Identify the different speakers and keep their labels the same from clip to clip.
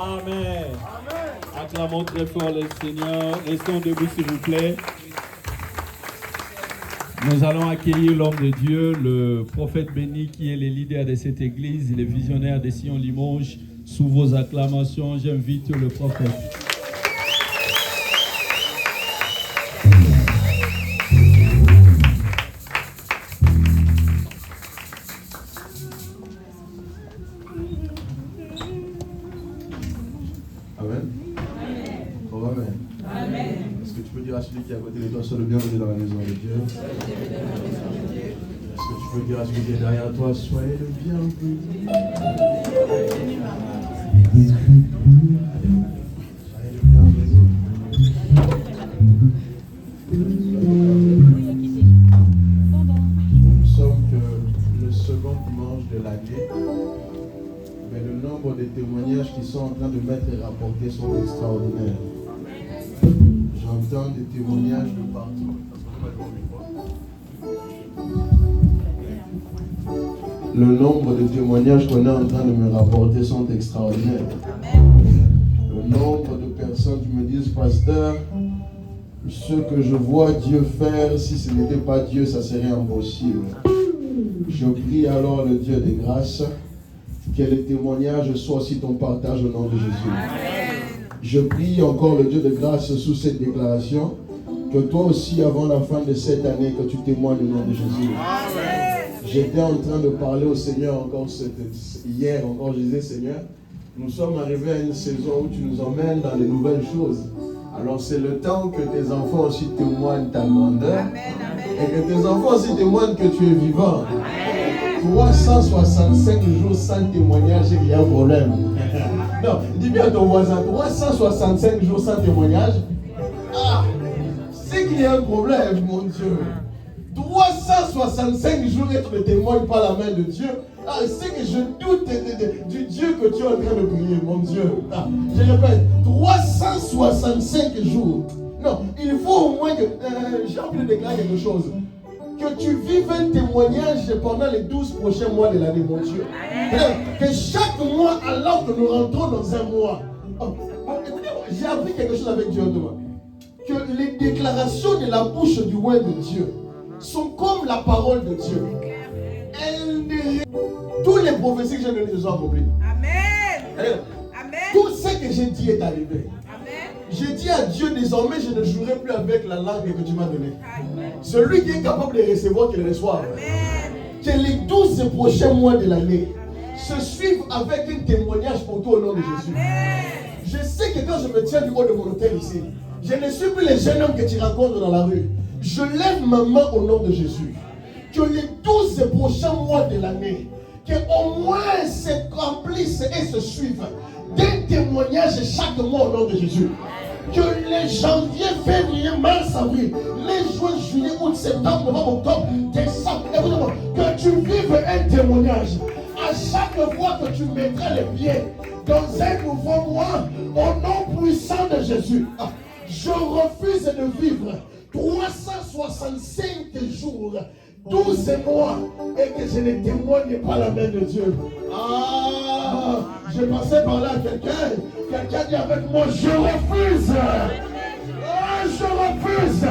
Speaker 1: Amen. Acclamons très fort le Seigneur. Restons debout, s'il vous plaît. Nous allons accueillir l'homme de Dieu, le prophète béni qui est le leader de cette église, le visionnaire de Sion Limoges. Sous vos acclamations, j'invite le prophète.
Speaker 2: À celui qui est à côté de toi, sois le bienvenu dans la maison de Dieu. Est-ce que tu peux dire à celui qui est derrière toi, soyez le bienvenu. Soyez le bienvenu. Nous ne sommes que le second dimanche de l'année, mais le nombre de témoignages qui sont en train de m'être rapportés sont extraordinaires. J'entends des témoignages de partout. Le nombre de témoignages qu'on est en train de me rapporter sont extraordinaires. Le nombre de personnes qui me disent, pasteur, ce que je vois Dieu faire, si ce n'était pas Dieu, ça serait impossible. Je prie alors le Dieu des grâces, que les témoignages soient aussi ton partage au nom de Jésus. Je prie encore le Dieu de grâce sous cette déclaration, que toi aussi, avant la fin de cette année, que tu témoignes au nom de Jésus. J'étais en train de parler au Seigneur encore hier, encore je disais, Seigneur, nous sommes arrivés à une saison où tu nous emmènes dans de nouvelles choses. Alors c'est le temps que tes enfants aussi témoignent ta grandeur, et que tes enfants aussi témoignent que tu es vivant. 365 jours sans témoignage, il y a un problème. Non, dis bien à ton voisin, 365 jours sans témoignage, c'est qu'il y a un problème, mon Dieu. 365 jours et tu ne témoignes pas la main de Dieu. C'est que je doute du Dieu que tu es en train de prier, mon Dieu. Je répète, 365 jours. Non, il faut au moins que... j'ai envie de déclarer quelque chose. Que tu vives un témoignage pendant les 12 prochains mois de l'année, mon Dieu. Que chaque mois, alors que nous rentrons dans un mois, écoutez, j'ai appris quelque chose avec Dieu demain. Que les déclarations de la bouche du roi de Dieu sont comme la parole de Dieu. Tous les prophéties que j'ai données sont accomplies. Amen. Tout ce que j'ai dit est arrivé. J'ai dit à Dieu, désormais, je ne jouerai plus avec la langue que tu m'as donnée. Celui qui est capable de recevoir, qu'il reçoive. Que les 12 prochains mois de l'année se suivent avec un témoignage pour toi au nom de Jésus. Je sais que quand je me tiens du haut de mon hôtel ici, je ne suis plus le jeune homme que tu rencontres dans la rue. Je lève ma main au nom de Jésus. Que les 12 prochains mois de l'année, qu'au moins s'accomplissent et se suivent d'un témoignage chaque mois au nom de Jésus. Que les janvier, février, mars, avril, mai, juin, juillet, août, septembre, novembre, octobre, décembre, que tu vives un témoignage. À chaque fois que tu mettras les pieds dans un nouveau mois, au nom puissant de Jésus, je refuse de vivre 365 jours, 12 mois, et que je ne témoigne pas la main de Dieu. Je passais par là à quelqu'un dit avec moi, je refuse. Je refuse.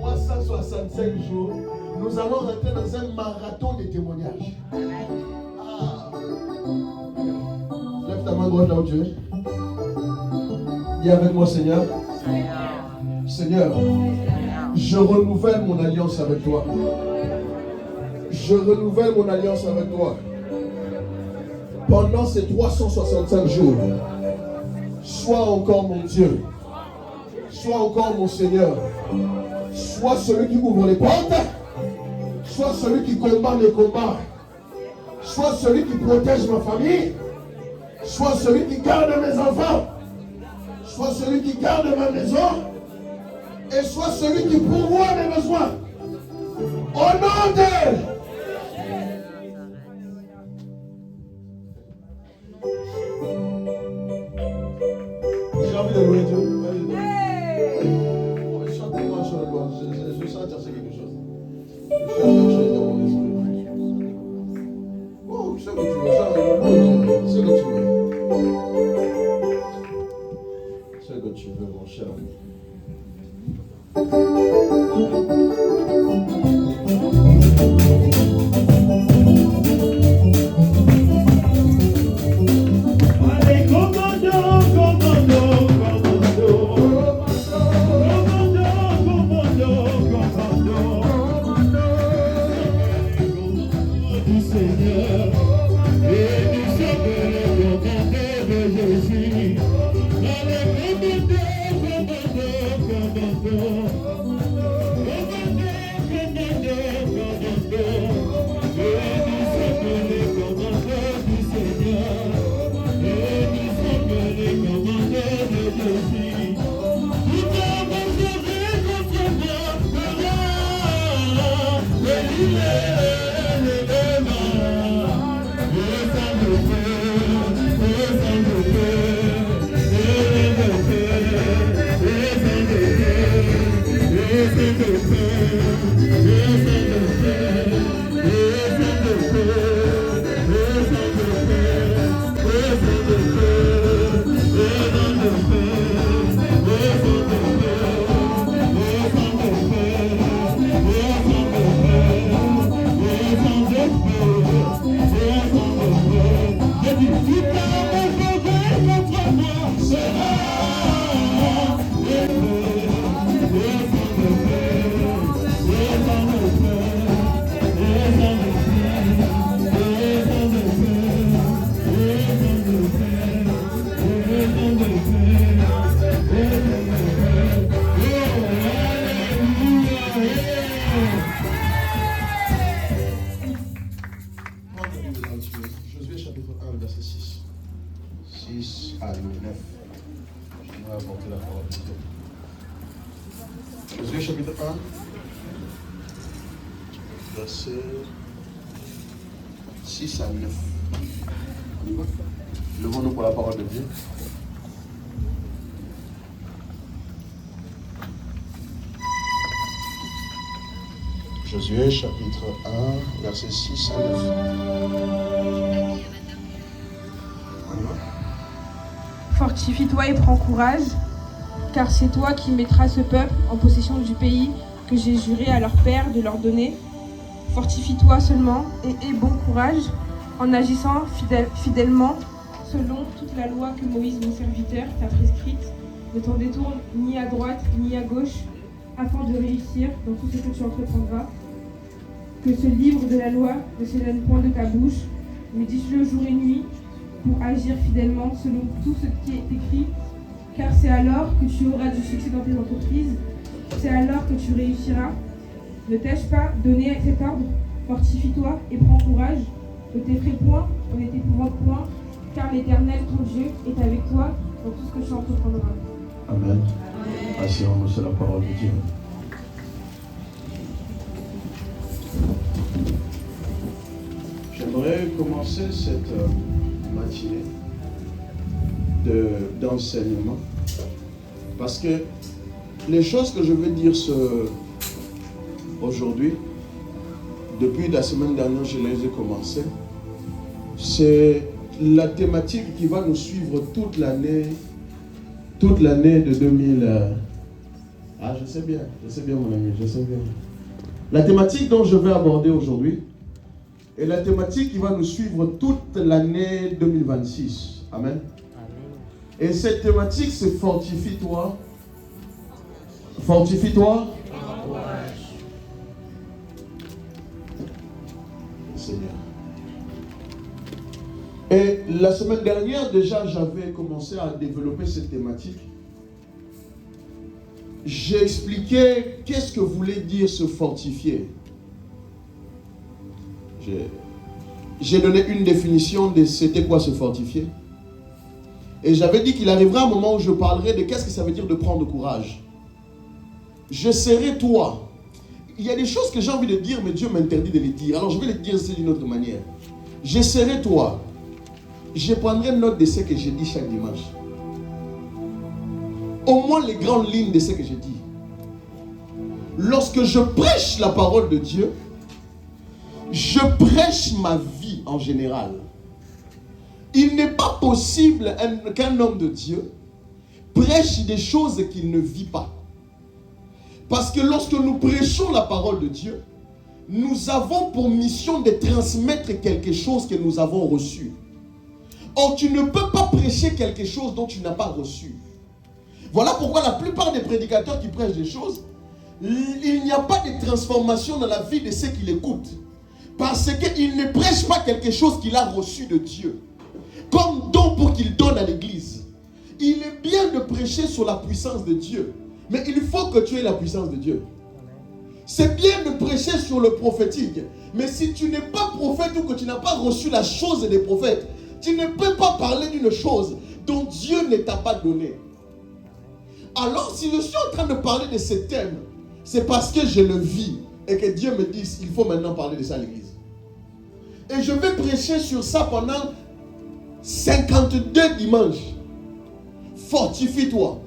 Speaker 2: 365 jours, nous allons rentrer dans un marathon de témoignages. Lève ta main droite là où tu es. Dis avec moi, Seigneur. Seigneur, je renouvelle mon alliance avec toi. Je renouvelle mon alliance avec toi. Pendant ces 365 jours, sois encore mon Dieu. Sois encore mon Seigneur. Sois celui qui ouvre les portes. Sois celui qui combat mes combats. Sois celui qui protège ma famille. Sois celui qui garde mes enfants. Sois celui qui garde ma maison. Et sois celui qui pourvoit mes besoins. Au nom de... J'ai envie de louer Dieu. Chantez-moi sur le doigt. Je sens chercher quelque chose. Je cherche quelque chose dans mon esprit. Oh, je sais que tu veux. Ce que Shalom. Josué chapitre 1, verset 6. 6 à 9. Je vais apporter la parole de Dieu. Josué chapitre 1, verset 6 à 9. On y va. Levons-nous pour la parole de Dieu. Josué chapitre 1, verset 6 à 9. On y va.
Speaker 3: Fortifie-toi et prends courage, car c'est toi qui mettras ce peuple en possession du pays que j'ai juré à leur père de leur donner. Fortifie-toi seulement et aie bon courage en agissant fidèlement selon toute la loi que Moïse, mon serviteur, t'a prescrite. Ne t'en détourne ni à droite ni à gauche, afin de réussir dans tout ce que tu entreprendras. Que ce livre de la loi ne s'éloigne point de ta bouche, mais dis-le jour et nuit pour agir fidèlement selon tout ce qui est écrit, car c'est alors que tu auras du succès dans tes entreprises, c'est alors que tu réussiras. Ne t'ai-je pas donné cet ordre? Fortifie-toi et prends courage. Ne t'effraie point, ne t'épouvante point, car l'Éternel, ton Dieu, est avec toi dans tout ce que tu entreprendras.
Speaker 2: Amen. Asseyons-nous sur la parole de Dieu. J'aimerais commencer cette matinée d'enseignement parce que les choses que je veux dire aujourd'hui, depuis la semaine dernière, je les ai commencées. C'est la thématique qui va nous suivre toute l'année de 2000. Ah, je sais bien mon ami, je sais bien. La thématique dont je vais aborder aujourd'hui est la thématique qui va nous suivre toute l'année 2026. Amen. Et cette thématique, c'est fortifie-toi. Fortifie-toi. Seigneur. Et la semaine dernière, déjà, j'avais commencé à développer cette thématique. J'ai expliqué qu'est-ce que voulait dire se fortifier. J'ai donné une définition de c'était quoi se fortifier. Et j'avais dit qu'il arrivera un moment où je parlerai de qu'est-ce que ça veut dire de prendre courage. Je serai toi. Il y a des choses que j'ai envie de dire, mais Dieu m'interdit de les dire. Alors je vais les dire d'une autre manière. Je serai toi. Je prendrai note de ce que j'ai dit chaque dimanche. Au moins les grandes lignes de ce que j'ai dit. Lorsque je prêche la parole de Dieu, je prêche ma vie en général. Il n'est pas possible qu'un homme de Dieu prêche des choses qu'il ne vit pas. Parce que lorsque nous prêchons la parole de Dieu, nous avons pour mission de transmettre quelque chose que nous avons reçu. Or, tu ne peux pas prêcher quelque chose dont tu n'as pas reçu. Voilà pourquoi la plupart des prédicateurs qui prêchent des choses, il n'y a pas de transformation dans la vie de ceux qui l'écoutent. Parce qu'il ne prêche pas quelque chose qu'il a reçu de Dieu, comme don pour qu'il donne à l'église. Il est bien de prêcher sur la puissance de Dieu, mais il faut que tu aies la puissance de Dieu. C'est bien de prêcher sur le prophétique, mais si tu n'es pas prophète ou que tu n'as pas reçu la chose des prophètes, tu ne peux pas parler d'une chose dont Dieu ne t'a pas donné. Alors, si je suis en train de parler de ce thème, c'est parce que je le vis et que Dieu me dit il faut maintenant parler de ça à l'église. Et je vais prêcher sur ça pendant 52 dimanches. Fortifie-toi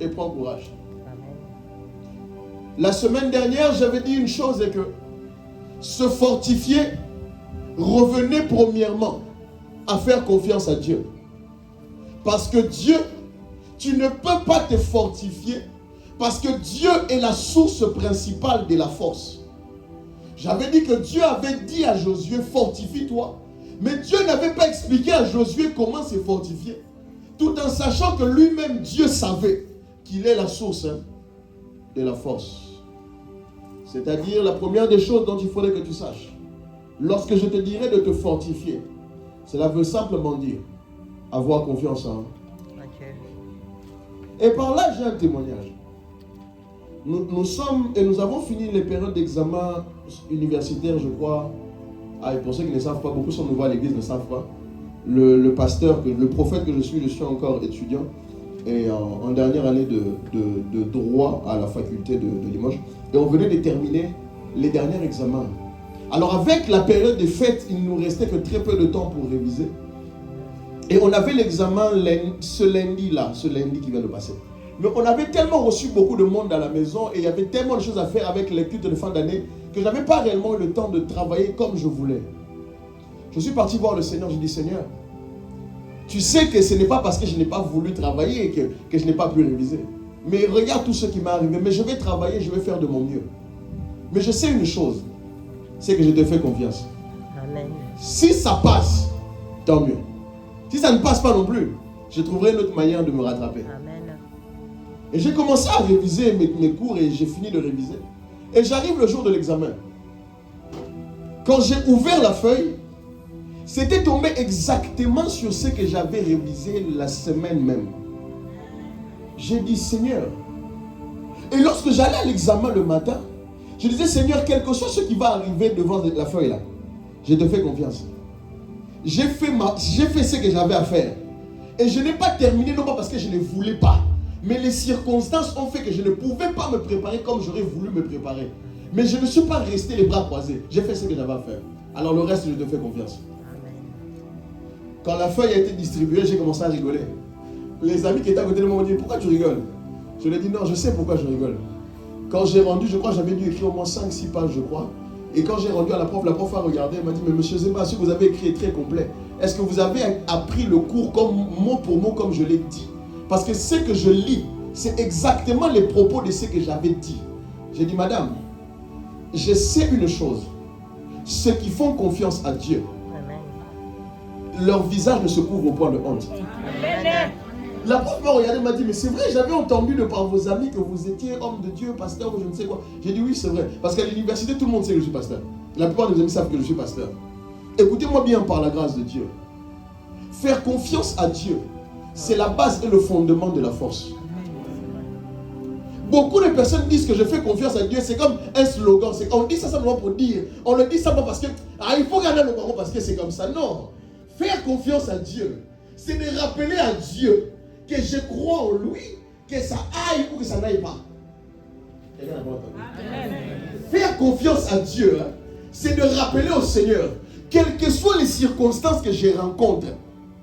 Speaker 2: et prends courage. La semaine dernière, j'avais dit une chose, et que se fortifier revenait premièrement à faire confiance à Dieu. Parce que Dieu, tu ne peux pas te fortifier parce que Dieu est la source principale de la force. J'avais dit que Dieu avait dit à Josué, fortifie-toi. Mais Dieu n'avait pas expliqué à Josué comment se fortifier. Tout en sachant que lui-même, Dieu savait qu'il est la source de la force. C'est-à-dire, la première des choses dont il faudrait que tu saches, lorsque je te dirai de te fortifier, cela veut simplement dire avoir confiance en Dieu. Et par là, j'ai un témoignage. Nous avons fini les périodes d'examen universitaire, je crois. Et pour ceux qui ne savent pas, beaucoup sont nouveaux à l'église, ne savent pas. Le pasteur, le prophète que je suis encore étudiant. Et en dernière année de droit à la faculté de Limoges. Et on venait de terminer les derniers examens. Alors avec la période des fêtes, il ne nous restait que très peu de temps pour réviser. Et on avait l'examen ce lundi qui vient de passer. Mais on avait tellement reçu beaucoup de monde à la maison et il y avait tellement de choses à faire avec les cultes de fin d'année que je n'avais pas réellement eu le temps de travailler comme je voulais. Je suis parti voir le Seigneur, j'ai dit Seigneur, tu sais que ce n'est pas parce que je n'ai pas voulu travailler que je n'ai pas pu réviser. Mais regarde tout ce qui m'est arrivé. Mais je vais travailler, je vais faire de mon mieux. Mais je sais une chose, c'est que je te fais confiance. Amen. Si ça passe, tant mieux. Si ça ne passe pas non plus, je trouverai une autre manière de me rattraper. Amen. Et j'ai commencé à réviser mes cours et j'ai fini de réviser. Et j'arrive le jour de l'examen. Quand j'ai ouvert la feuille, c'était tombé exactement sur ce que j'avais révisé la semaine même. J'ai dit Seigneur. Et lorsque j'allais à l'examen le matin, je disais Seigneur, quel que soit ce qui va arriver devant la feuille là, je te fais confiance. J'ai fait ce que j'avais à faire. Et je n'ai pas terminé, non pas parce que je ne voulais pas, mais les circonstances ont fait que je ne pouvais pas me préparer comme j'aurais voulu me préparer. Mais je ne suis pas resté les bras croisés. J'ai fait ce que j'avais à faire. Alors le reste, je te fais confiance. Quand la feuille a été distribuée, j'ai commencé à rigoler. Les amis qui étaient à côté de moi m'ont dit, pourquoi tu rigoles? Je lui ai dit, non, je sais pourquoi je rigole. Quand j'ai rendu, je crois que j'avais dû écrire au moins 5-6 pages, je crois. Et quand j'ai rendu à la prof a regardé, elle m'a dit, mais monsieur Zema, ce que vous avez écrit est très complet. Est-ce que vous avez appris le cours comme mot pour mot comme je l'ai dit? Parce que ce que je lis, c'est exactement les propos de ce que j'avais dit. J'ai dit, madame, je sais une chose. Ceux qui font confiance à Dieu, leur visage ne se couvre au point de honte. Amen. La prof m'a regardé et m'a dit, mais c'est vrai, j'avais entendu de par vos amis que vous étiez homme de Dieu, pasteur ou je ne sais quoi. J'ai dit oui, c'est vrai. Parce qu'à l'université, tout le monde sait que je suis pasteur. La plupart de mes amis savent que je suis pasteur. Écoutez-moi bien par la grâce de Dieu. Faire confiance à Dieu, c'est la base et le fondement de la force. Beaucoup de personnes disent que je fais confiance à Dieu, c'est comme un slogan. On dit ça simplement pour dire. On le dit simplement parce que il faut garder le baron parce que c'est comme ça. Non. Faire confiance à Dieu, c'est de rappeler à Dieu que je crois en lui, que ça aille ou que ça n'aille pas. Amen. Faire confiance à Dieu, c'est de rappeler au Seigneur, quelles que soient les circonstances que je rencontre,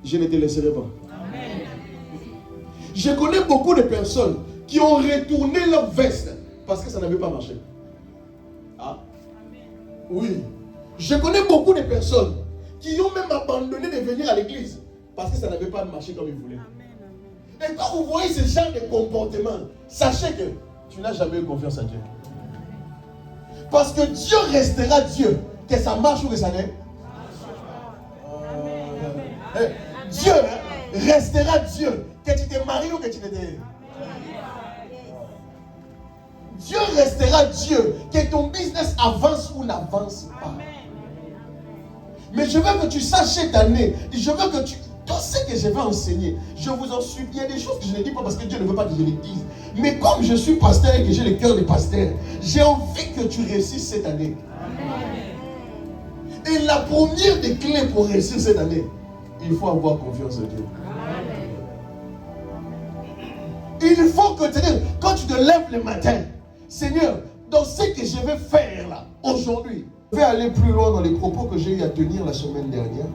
Speaker 2: je ne te laisserai pas. Amen. Je connais beaucoup de personnes qui ont retourné leur veste parce que ça n'avait pas marché. Ah. Oui. Je connais beaucoup de personnes qui ont même abandonné de venir à l'église parce que ça n'avait pas marché comme ils voulaient. Et quand vous voyez ce genre de comportement, sachez que tu n'as jamais eu confiance en Dieu. Parce que Dieu restera Dieu, que ça marche ou que ça n'ait. Dieu restera Dieu, que tu t'es marié ou que tu n'étais. Dieu restera Dieu, que ton business avance ou n'avance pas. Mais je veux que tu saches cette année, je veux que tu... Tout ce que je vais enseigner, je vous en supplie. Il y a des choses que je ne dis pas parce que Dieu ne veut pas que je les dise. Mais comme je suis pasteur et que j'ai le cœur des pasteurs, j'ai envie que tu réussisses cette année. Et la première des clés pour réussir cette année, il faut avoir confiance en Dieu. Il faut que, quand tu te lèves le matin, Seigneur, dans ce que je vais faire là, aujourd'hui, je vais aller plus loin dans les propos que j'ai eu à tenir la semaine dernière,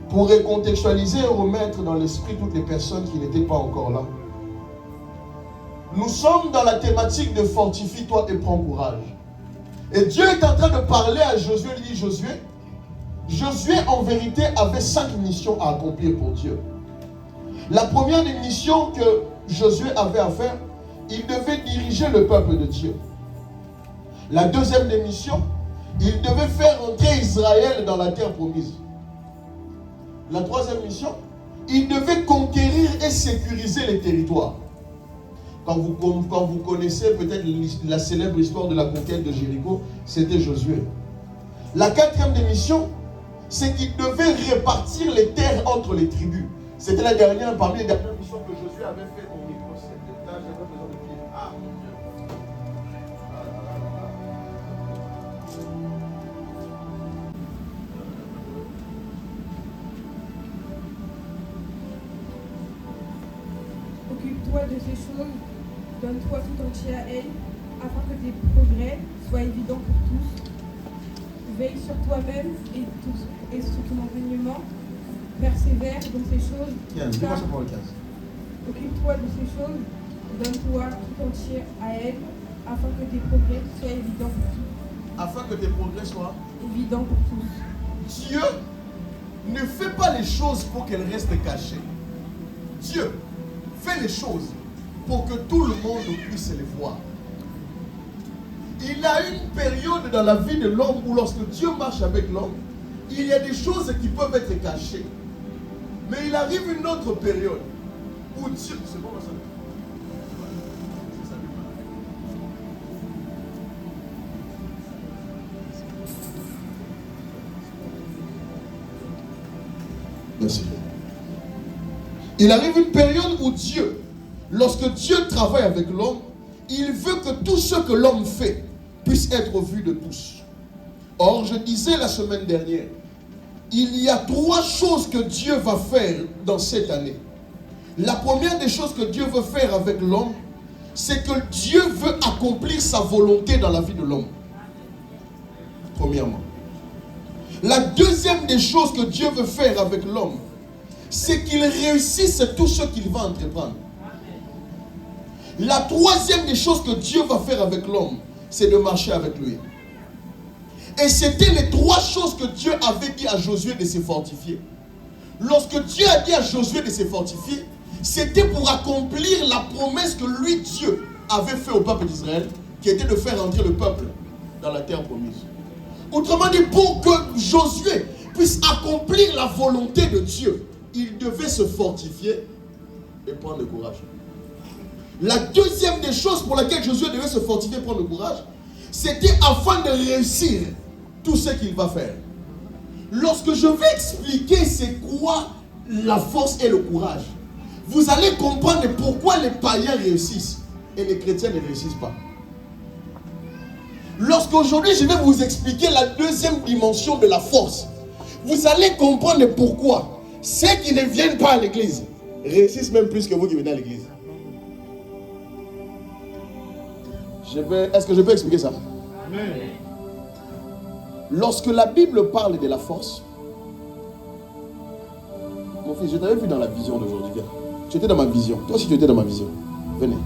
Speaker 2: pour recontextualiser et remettre dans l'esprit toutes les personnes qui n'étaient pas encore là. Nous sommes dans la thématique de fortifie-toi et prends courage. Et Dieu est en train de parler à Josué. Il dit, Josué en vérité avait 5 missions à accomplir pour Dieu. La première des missions que Josué avait à faire, il devait diriger le peuple de Dieu. La deuxième des missions, il devait faire entrer Israël dans la terre promise. La troisième mission, il devait conquérir et sécuriser les territoires. Quand vous connaissez peut-être la célèbre histoire de la conquête de Jéricho, c'était Josué. La quatrième des missions, c'est qu'il devait répartir les terres entre les tribus. C'était la dernière parmi les dernières missions que Josué avait fait au micro. Là, j'avais besoin de pied. Ah, mon Dieu.
Speaker 3: Occupe-toi de ces choses, donne-toi tout entier à elles, afin que tes progrès soient évidents pour tous. Veille sur toi-même et sur ton enseignement, persévère dans ces choses.
Speaker 2: 15, dis-moi ça pour le 15.
Speaker 3: Occupe-toi de ces choses, donne-toi tout entier à elles, afin que tes progrès soient évidents pour tous.
Speaker 2: Afin que tes progrès soient
Speaker 3: évidents pour tous.
Speaker 2: Dieu ne fait pas les choses pour qu'elles restent cachées. Dieu fait les choses pour que tout le monde puisse les voir. Il y a une période dans la vie de l'homme où lorsque Dieu marche avec l'homme, il y a des choses qui peuvent être cachées. Mais il arrive une autre période où Dieu... C'est bon, ça? Merci. Il arrive une période où Dieu, lorsque Dieu travaille avec l'homme, il veut que tout ce que l'homme fait puisse être vu de tous. Or, je disais la semaine dernière, il y a 3 choses que Dieu va faire dans cette année. La première des choses que Dieu veut faire avec l'homme, c'est que Dieu veut accomplir sa volonté dans la vie de l'homme. Premièrement. La deuxième des choses que Dieu veut faire avec l'homme, c'est qu'il réussisse tout ce qu'il va entreprendre. La troisième des choses que Dieu va faire avec l'homme, c'est de marcher avec lui. Et c'était les 3 choses que Dieu avait dit à Josué de se fortifier. Lorsque Dieu a dit à Josué de se fortifier, c'était pour accomplir la promesse que lui, Dieu, avait fait au peuple d'Israël, qui était de faire entrer le peuple dans la terre promise. Autrement dit, pour que Josué puisse accomplir la volonté de Dieu, il devait se fortifier et prendre le courage. La deuxième des choses pour laquelle Josué devait se fortifier et prendre le courage, c'était afin de réussir tout ce qu'il va faire. Lorsque je vais expliquer c'est quoi la force et le courage, vous allez comprendre pourquoi les païens réussissent et les chrétiens ne réussissent pas. Lorsqu'aujourd'hui je vais vous expliquer la deuxième dimension de la force, vous allez comprendre pourquoi ceux qui ne viennent pas à l'église réussissent même plus que vous qui venez à l'église. Est-ce que je peux expliquer ça? Amen. Lorsque la Bible parle de la force, mon fils, je t'avais vu dans la vision d'aujourd'hui. Viens. Tu étais dans ma vision. Toi aussi, tu étais dans ma vision. Venez.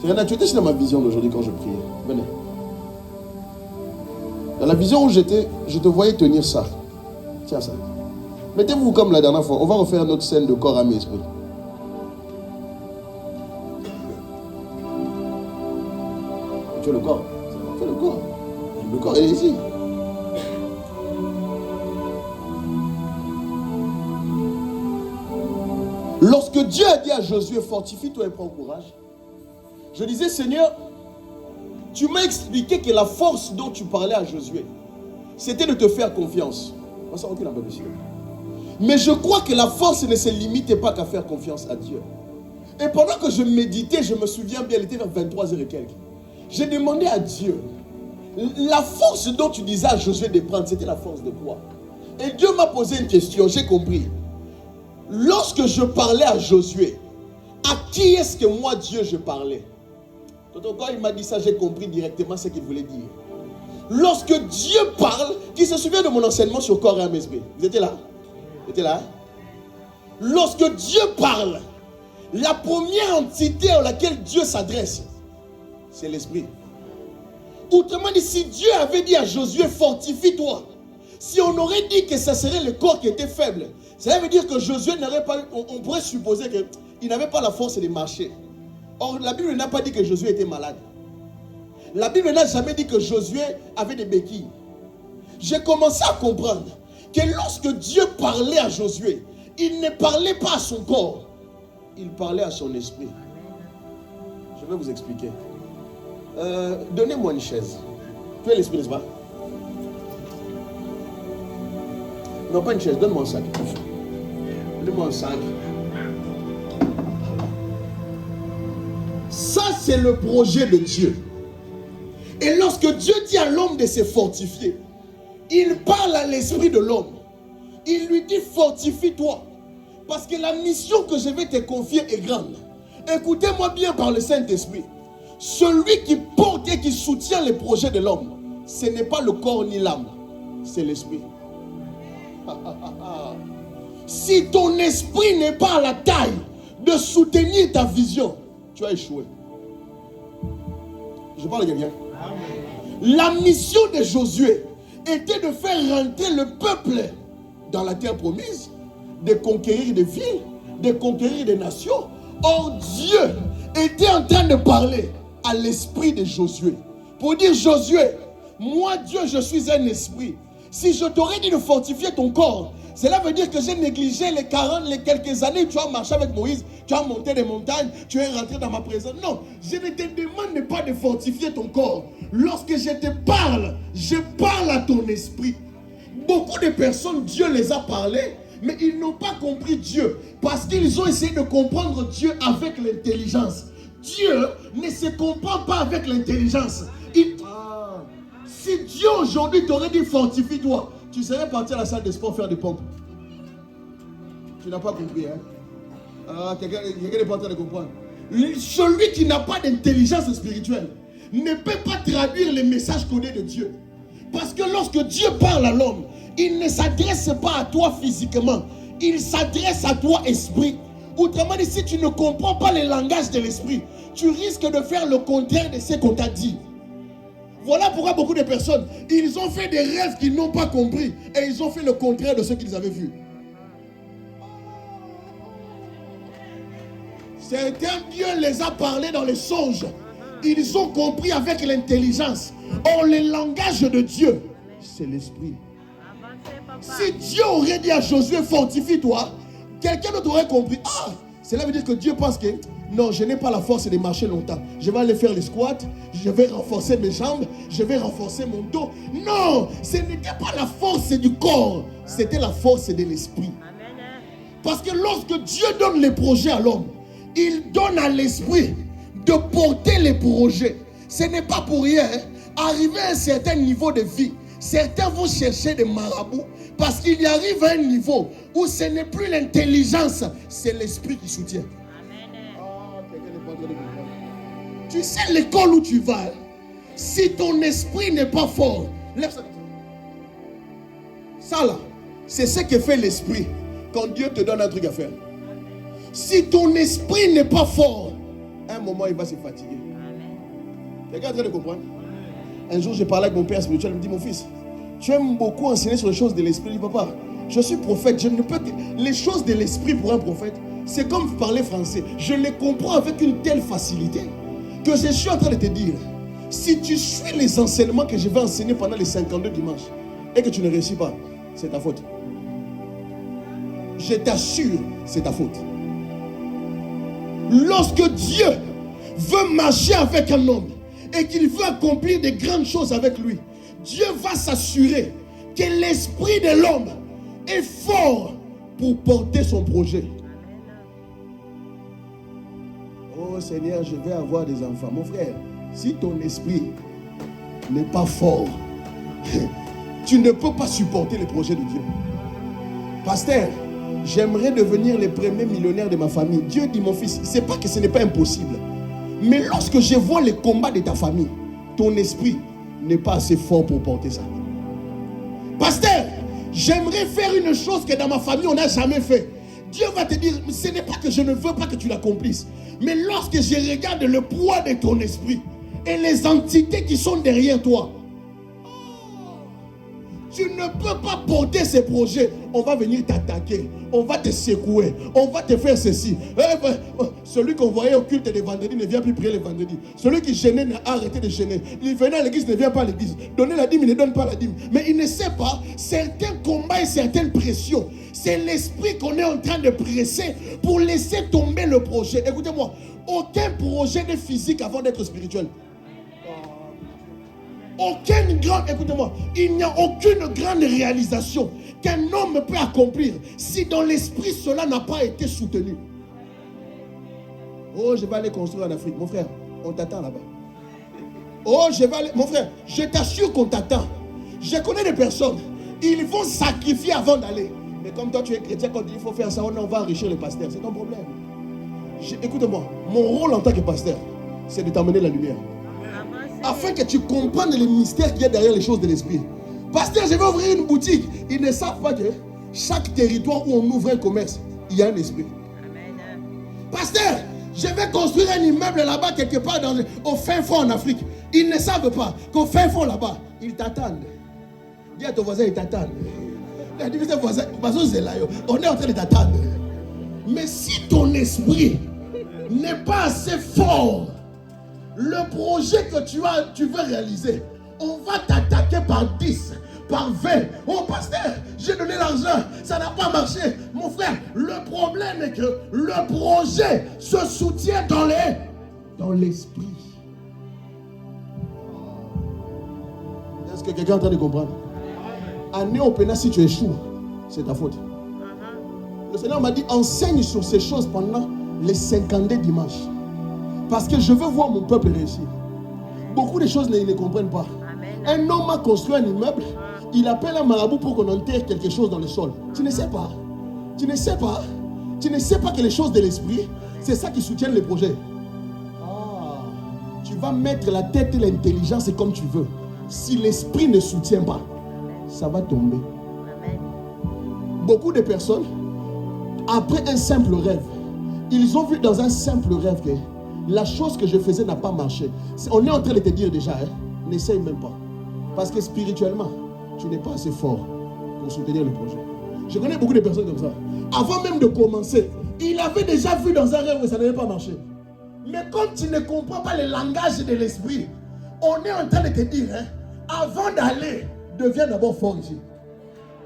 Speaker 2: Tu étais aussi dans ma vision d'aujourd'hui quand je priais. Venez. Dans la vision où j'étais, je te voyais tenir ça. Tiens ça. Mettez-vous comme la dernière fois. On va refaire notre scène de corps, âme et esprit. Tu es le corps. Tu es le corps. Le corps est ici. Lorsque Dieu a dit à Josué, fortifie-toi et prends courage, je disais, Seigneur, tu m'as expliqué que la force dont tu parlais à Josué, c'était de te faire confiance. Mais je crois que la force ne se limitait pas qu'à faire confiance à Dieu. Et pendant que je méditais, je me souviens bien, il était vers 23h et quelques. J'ai demandé à Dieu, la force dont tu disais à Josué de prendre, c'était la force de quoi? Et Dieu m'a posé une question, j'ai compris. Lorsque je parlais à Josué, à qui est-ce que moi, Dieu, je parlais? Quand il m'a dit ça, j'ai compris directement ce qu'il voulait dire. Lorsque Dieu parle, qui se souvient de mon enseignement sur corps et âme esprit? Vous étiez là? Vous étiez là? Lorsque Dieu parle, la première entité à laquelle Dieu s'adresse, c'est l'esprit. Autrement dit, si Dieu avait dit à Josué, fortifie-toi, si on aurait dit que ce serait le corps qui était faible, ça veut dire que Josué n'aurait pas, on pourrait supposer qu'il n'avait pas la force de marcher. Or, la Bible n'a pas dit que Josué était malade. La Bible n'a jamais dit que Josué avait des béquilles. J'ai commencé à comprendre que lorsque Dieu parlait à Josué, il ne parlait pas à son corps, il parlait à son esprit. Je vais vous expliquer. Donnez-moi une chaise. Tu es l'esprit, n'est-ce pas? Non, pas une chaise, donne-moi un sac. Donne-moi un sac. Ça, c'est le projet de Dieu. Et lorsque Dieu dit à l'homme de se fortifier, il parle à l'esprit de l'homme. Il lui dit, fortifie-toi. Parce que la mission que je vais te confier est grande. Écoutez-moi bien par le Saint-Esprit. Celui qui porte et qui soutient les projets de l'homme, ce n'est pas le corps ni l'âme, c'est l'esprit. Si ton esprit n'est pas à la taille de soutenir ta vision, tu as échoué. Je parle à quelqu'un. La mission de Josué était de faire rentrer le peuple dans la terre promise, de conquérir des villes, de conquérir des nations. Or, Dieu était en train de parler à l'esprit de Josué pour dire, Josué, moi Dieu, je suis un esprit. Si je t'aurais dit de fortifier ton corps, cela veut dire que j'ai négligé les quelques années où tu as marché avec Moïse, tu as monté des montagnes, tu es rentré dans ma présence. Non, je ne te demande pas de fortifier ton corps. Lorsque je te parle, je parle à ton esprit. Beaucoup de personnes, Dieu les a parlé, mais ils n'ont pas compris Dieu parce qu'ils ont essayé de comprendre Dieu avec l'intelligence. Dieu ne se comprend pas avec l'intelligence. Si Dieu aujourd'hui t'aurait dit fortifie-toi, tu serais parti à la salle de sport faire des pompes. Tu n'as pas compris, hein? Quelqu'un n'est pas en train de comprendre. Celui qui n'a pas d'intelligence spirituelle ne peut pas traduire les messages codés de Dieu. Parce que lorsque Dieu parle à l'homme, il ne s'adresse pas à toi physiquement, il s'adresse à toi esprit. Autrement dit, si tu ne comprends pas le langage de l'esprit, tu risques de faire le contraire de ce qu'on t'a dit. Voilà pourquoi beaucoup de personnes, ils ont fait des rêves qu'ils n'ont pas compris et ils ont fait le contraire de ce qu'ils avaient vu. Certains, Dieu les a parlé dans les songes. Ils ont compris avec l'intelligence. Or, le langage de Dieu, c'est l'esprit. Si Dieu aurait dit à Josué, fortifie-toi, quelqu'un d'autre aurait compris. Ah, cela veut dire que Dieu pense que non, je n'ai pas la force de marcher longtemps. Je vais aller faire les squats, je vais renforcer mes jambes, je vais renforcer mon dos. Non, ce n'était pas la force du corps, c'était la force de l'esprit. Parce que lorsque Dieu donne les projets à l'homme, il donne à l'esprit de porter les projets. Ce n'est pas pour rien. Arriver à un certain niveau de vie, certains vont chercher des marabouts parce qu'il y arrive à un niveau où ce n'est plus l'intelligence, c'est l'esprit qui soutient. Tu sais l'école où tu vas, si ton esprit n'est pas fort, lève ça. Ça là, c'est ce que fait l'esprit quand Dieu te donne un truc à faire. Si ton esprit n'est pas fort, à un moment il va se fatiguer. Quelqu'un est en train de comprendre? Un jour je parlais avec mon père spirituel, il me dit, mon fils, tu aimes beaucoup enseigner sur les choses de l'esprit. Je dis, papa, je suis prophète, je ne peux que... Les choses de l'esprit pour un prophète, c'est comme parler français. Je les comprends avec une telle facilité que je suis en train de te dire, Si tu suis les enseignements que je vais enseigner pendant les 52 dimanches et que tu ne réussis pas, c'est ta faute. Je t'assure, c'est ta faute. Lorsque Dieu veut marcher avec un homme et qu'il veut accomplir des grandes choses avec lui, Dieu va s'assurer que l'esprit de l'homme est fort pour porter son projet. Oh Seigneur, je vais avoir des enfants. Mon frère, si ton esprit n'est pas fort, tu ne peux pas supporter les projets de Dieu. Pasteur, j'aimerais devenir le premier millionnaire de ma famille. Dieu dit, mon fils, c'est pas que ce n'est pas impossible. Mais lorsque je vois les combats de ta famille, ton esprit n'est pas assez fort pour porter ça. Pasteur, j'aimerais faire une chose que dans ma famille on n'a jamais fait. Dieu va te dire, ce n'est pas que je ne veux pas que tu l'accomplisses. Mais lorsque je regarde le poids de ton esprit et les entités qui sont derrière toi, tu ne peux pas porter ces projets. On va venir t'attaquer. On va te secouer. On va te faire ceci. Celui qu'on voyait au culte des vendredis ne vient plus prier les vendredis. Celui qui gênait n'a arrêté de gêner. Il venait à l'église, ne vient pas à l'église. Donner la dîme, il ne donne pas la dîme. Mais il ne sait pas certains combats et certaines pressions. C'est l'esprit qu'on est en train de presser pour laisser tomber le projet. Écoutez-moi, aucun projet n'est physique avant d'être spirituel. Écoutez-moi, il n'y a aucune grande réalisation qu'un homme peut accomplir si dans l'esprit cela n'a pas été soutenu. Oh, je vais aller construire en Afrique. Mon frère, on t'attend là-bas. Oh, je vais aller. Mon frère, je t'assure qu'on t'attend. Je connais des personnes, ils vont sacrifier avant d'aller. Mais comme toi tu es chrétien, quand il faut faire ça, on va enrichir les pasteurs. C'est ton problème. Écoute-moi, mon rôle en tant que pasteur, c'est de t'amener la lumière. Afin que tu comprennes les mystères qu'il y a derrière les choses de l'esprit. Pasteur, je vais ouvrir une boutique. Ils ne savent pas que chaque territoire où on ouvre un commerce, il y a un esprit. Amen. Pasteur, je vais construire un immeuble là-bas quelque part au fin fond en Afrique. Ils ne savent pas qu'au fin fond là-bas, ils t'attendent. Dis à ton voisin, ils t'attendent. Dis à ton voisin, on est en train de t'attendre. Mais si ton esprit n'est pas assez fort, le projet que tu veux réaliser, on va t'attaquer par 10, par 20. Oh pasteur, j'ai donné l'argent, ça n'a pas marché. Mon frère, le problème est que le projet se soutient dans l'esprit. Est-ce que quelqu'un est en train de comprendre? Année au pénal, si tu échoues, c'est ta faute. Le Seigneur m'a dit, enseigne sur ces choses pendant les 52 dimanches. Parce que je veux voir mon peuple réussir. Beaucoup de choses, ils ne comprennent pas. Amen. Un homme a construit un immeuble, il appelle un marabout pour qu'on enterre quelque chose dans le sol. Tu ne sais pas. Tu ne sais pas. Tu ne sais pas que les choses de l'esprit, c'est ça qui soutient les projets. Tu vas mettre la tête et l'intelligence comme tu veux. Si l'esprit ne soutient pas, ça va tomber. Amen. Beaucoup de personnes, après un simple rêve, ils ont vu dans un simple rêve que la chose que je faisais n'a pas marché. On est en train de te dire déjà, n'essaye même pas. Parce que spirituellement, tu n'es pas assez fort pour soutenir le projet. Je connais beaucoup de personnes comme ça. Avant même de commencer, il avait déjà vu dans un rêve que ça n'avait pas marché. Mais comme tu ne comprends pas le langage de l'esprit, on est en train de te dire, avant d'aller, deviens d'abord fort ici.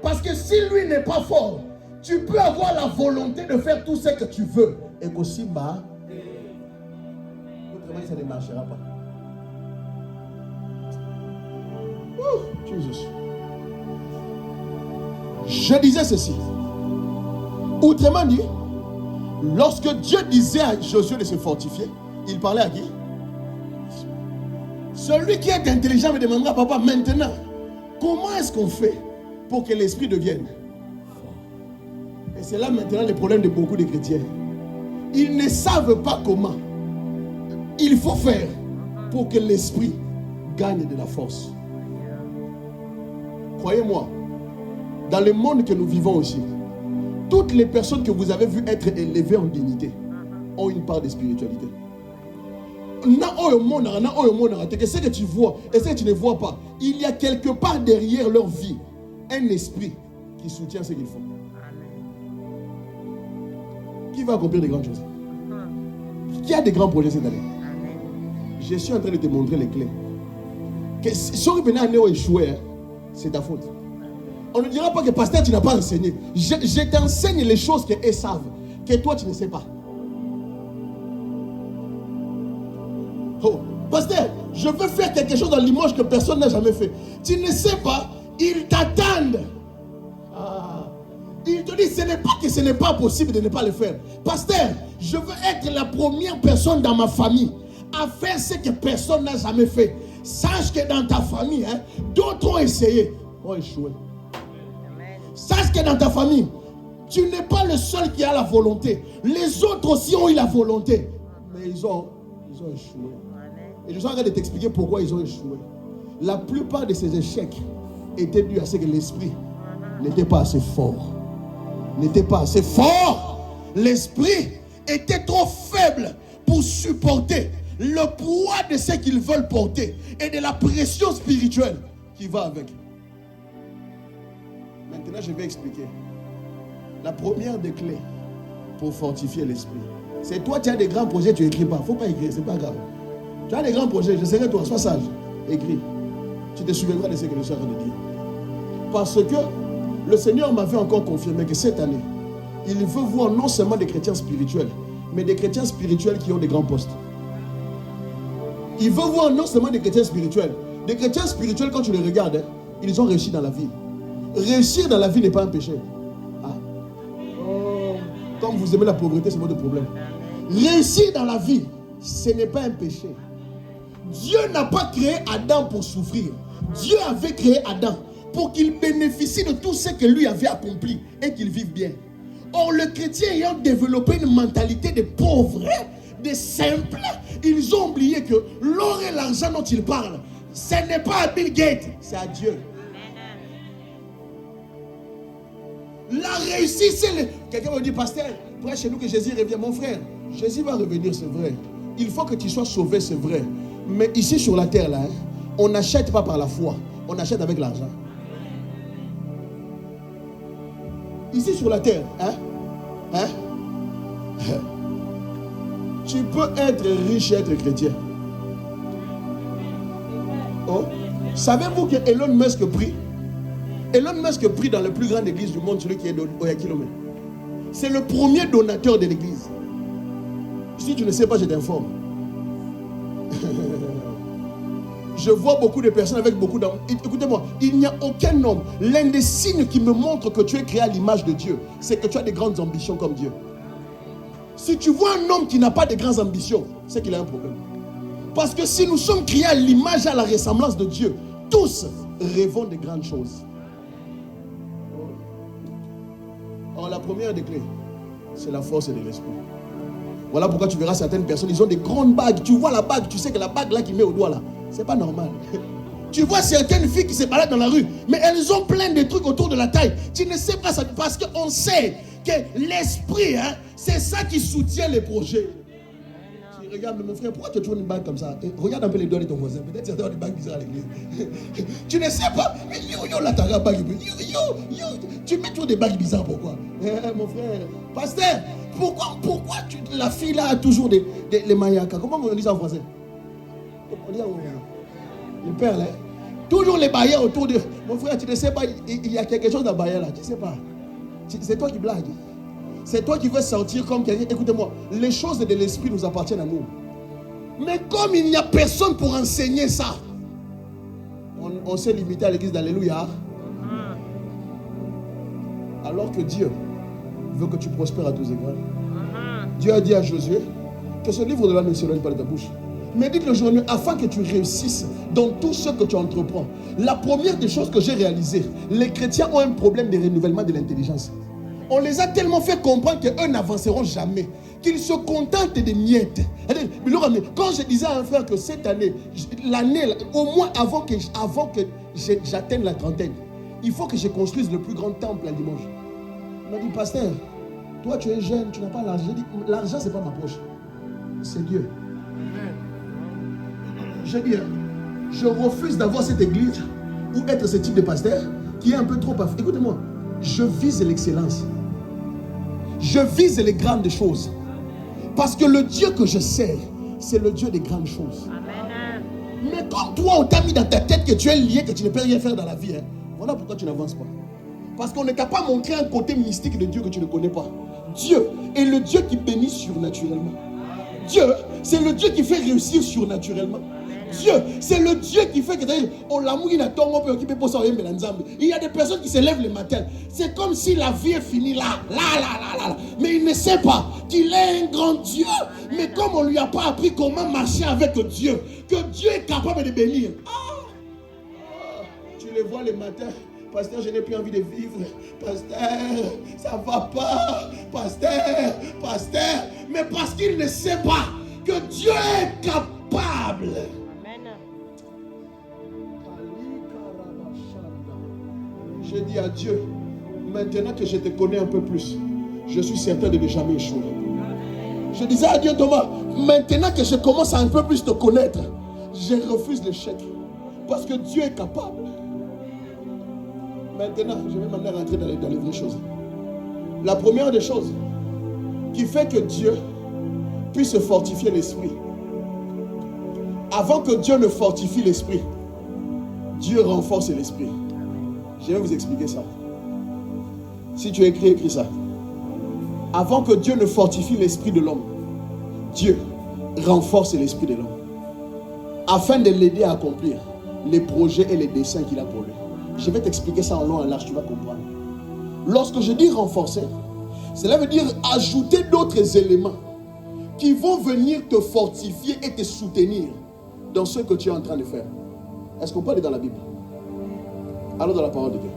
Speaker 2: Parce que si lui n'est pas fort, tu peux avoir la volonté de faire tout ce que tu veux. Et qu'aussi, ça ne marchera pas. Jesus. Je disais ceci. Autrement dit, lorsque Dieu disait à Josué de se fortifier, il parlait à qui? Celui qui est intelligent me demandera, papa, maintenant, comment est-ce qu'on fait pour que l'esprit devienne fort? Et c'est là maintenant le problème de beaucoup de chrétiens. Ils ne savent pas comment il faut faire pour que l'esprit gagne de la force. Croyez-moi, dans le monde que nous vivons aussi, toutes les personnes que vous avez vues être élevées en dignité ont une part de spiritualité. Ce que tu vois et ce que tu ne vois pas, il y a quelque part derrière leur vie un esprit qui soutient ce qu'ils font. Qui va accomplir de grandes choses? Qui a des grands projets cette année? Je suis en train de te montrer les clés que si on venait à Néo échouer, c'est ta faute. On ne dira pas que pasteur, tu n'as pas enseigné. Je t'enseigne les choses qu'eux savent, que toi tu ne sais pas. Oh, pasteur, je veux faire quelque chose dans Limoges que personne n'a jamais fait. Tu ne sais pas, ils t'attendent. Ils te disent que ce n'est pas possible de ne pas le faire. Pasteur, je veux être la première personne dans ma famille à faire ce que personne n'a jamais fait. Sache que dans ta famille, d'autres ont essayé, ont échoué. Sache que dans ta famille, tu n'es pas le seul qui a la volonté. Les autres aussi ont eu la volonté, mais ils ont échoué. Et je suis en train de t'expliquer pourquoi ils ont échoué. La plupart de ces échecs étaient dus à ce que l'esprit n'était pas assez fort. N'était pas assez fort. L'esprit était trop faible pour supporter le poids de ce qu'ils veulent porter et de la pression spirituelle qui va avec. Maintenant, je vais expliquer. La première des clés pour fortifier l'esprit, c'est toi, tu as des grands projets, tu n'écris pas. Il ne faut pas écrire, c'est pas grave. Tu as des grands projets, je serai toi, sois sage. Écris. Tu te souviendras de ce que je suis en train de dire. Parce que le Seigneur m'avait encore confirmé que cette année, il veut voir non seulement des chrétiens spirituels, mais des chrétiens spirituels qui ont des grands postes. Il veut voir non seulement des chrétiens spirituels. Des chrétiens spirituels, quand tu les regardes, ils ont réussi dans la vie. Réussir dans la vie n'est pas un péché. Comme vous aimez la pauvreté, c'est votre problème. Réussir dans la vie, ce n'est pas un péché. Dieu n'a pas créé Adam pour souffrir. Dieu avait créé Adam pour qu'il bénéficie de tout ce que lui avait accompli et qu'il vive bien. Or, le chrétien ayant développé une mentalité de pauvre, de simple, ils ont oublié que l'or et l'argent dont ils parlent, ce n'est pas à Bill Gates, c'est à Dieu. La réussite, c'est... Quelqu'un me dit, pasteur, prêche chez nous que Jésus revient. Mon frère, Jésus va revenir, c'est vrai. Il faut que tu sois sauvé, c'est vrai. Mais ici sur la terre, là, on n'achète pas par la foi, on achète avec l'argent. Ici sur la terre, tu peux être riche et être chrétien. Oh, savez-vous que Elon Musk prie? Elon Musk prie dans la plus grande église du monde, celui qui est au Yakilome. C'est le premier donateur de l'église. Si tu ne sais pas, je t'informe. Je vois beaucoup de personnes avec beaucoup d'amour. Écoutez-moi, il n'y a aucun homme. L'un des signes qui me montre que tu es créé à l'image de Dieu, c'est que tu as des grandes ambitions comme Dieu. Si tu vois un homme qui n'a pas de grandes ambitions, c'est qu'il a un problème. Parce que si nous sommes créés à l'image et à la ressemblance de Dieu, tous rêvons de grandes choses. Or, la première des clés, c'est la force de l'esprit. Voilà pourquoi tu verras certaines personnes, ils ont des grandes bagues. Tu vois la bague, tu sais que la bague là qui met au doigt là, c'est pas normal. Tu vois certaines filles qui se baladent dans la rue, mais elles ont plein de trucs autour de la taille. Tu ne sais pas ça, parce qu'on sait que l'esprit, c'est ça qui soutient les projets. Tu regardes, mais mon frère, pourquoi tu as toujours une bague comme ça? Regarde un peu les doigts de ton voisin, peut-être c'est des bagues bizarres à l'église. Tu ne sais pas, mais yo, là, t'as bague. Yo, tu mets toujours des bagues bizarres, pourquoi? Mon frère, pasteur, pourquoi la fille là a toujours les mayaka? Comment on dit ça en français? On dit les perles, toujours les barrières autour de... Mon frère, tu ne sais pas, il y a quelque chose dans la barrière là, tu ne sais pas. C'est toi qui blagues. C'est toi qui veux sortir comme quelqu'un. Écoutez-moi, les choses de l'esprit nous appartiennent à nous. Mais comme il n'y a personne pour enseigner ça, on s'est limité à l'église d'Alléluia. Alors que Dieu veut que tu prospères à tous égards. Dieu a dit à Josué que ce livre de la ne s'éloigne pas de ta bouche. Mais dites-le aujourd'hui, afin que tu réussisses dans tout ce que tu entreprends. La première des choses que j'ai réalisées, les chrétiens ont un problème de renouvellement de l'intelligence. On les a tellement fait comprendre qu'eux n'avanceront jamais, qu'ils se contentent des miettes. Quand je disais à un frère que cette année, l'année, au moins avant que j'atteigne la trentaine, il faut que je construise le plus grand temple à Limoges. Il m'a dit, pasteur, toi tu es jeune, tu n'as pas l'argent. J'ai dit, l'argent c'est pas ma poche, c'est Dieu. J'ai dit, je refuse d'avoir cette église ou être ce type de pasteur qui est un peu trop... Écoutez-moi, je vise l'excellence. Je vise les grandes choses. Parce que le Dieu que je sers, c'est le Dieu des grandes choses. Mais comme toi, on t'a mis dans ta tête que tu es lié, que tu ne peux rien faire dans la vie, hein, voilà pourquoi tu n'avances pas. Parce qu'on ne t'a pas montré un côté mystique de Dieu que tu ne connais pas. Dieu est le Dieu qui bénit surnaturellement. Dieu, c'est le Dieu qui fait réussir surnaturellement. Dieu, c'est le Dieu qui fait que il y a des personnes qui se lèvent le matin. C'est comme si la vie est finie là. Mais il ne sait pas qu'il est un grand Dieu. Mais comme on ne lui a pas appris comment marcher avec Dieu, que Dieu est capable de bénir. Tu les vois le matin. Pasteur, je n'ai plus envie de vivre. Pasteur, ça ne va pas. Pasteur. Mais parce qu'il ne sait pas que Dieu est capable. Je dis à Dieu, maintenant que je te connais un peu plus, je suis certain de ne jamais échouer. Je disais à Dieu, Thomas, maintenant que je commence à un peu plus te connaître, je refuse l'échec. Parce que Dieu est capable. Maintenant, je vais maintenant rentrer dans les vraies choses. La première des choses qui fait que Dieu puisse fortifier l'esprit. Avant que Dieu ne fortifie l'esprit, Dieu renforce l'esprit. Je vais vous expliquer ça. Si tu écris ça. Avant que Dieu ne fortifie l'esprit de l'homme, Dieu renforce l'esprit de l'homme. Afin de l'aider à accomplir les projets et les desseins qu'il a pour lui. Je vais t'expliquer ça en long et en large, tu vas comprendre. Lorsque je dis renforcer, cela veut dire ajouter d'autres éléments qui vont venir te fortifier et te soutenir dans ce que tu es en train de faire. Est-ce qu'on peut aller dans la Bible? Allons dans la parole de Dieu.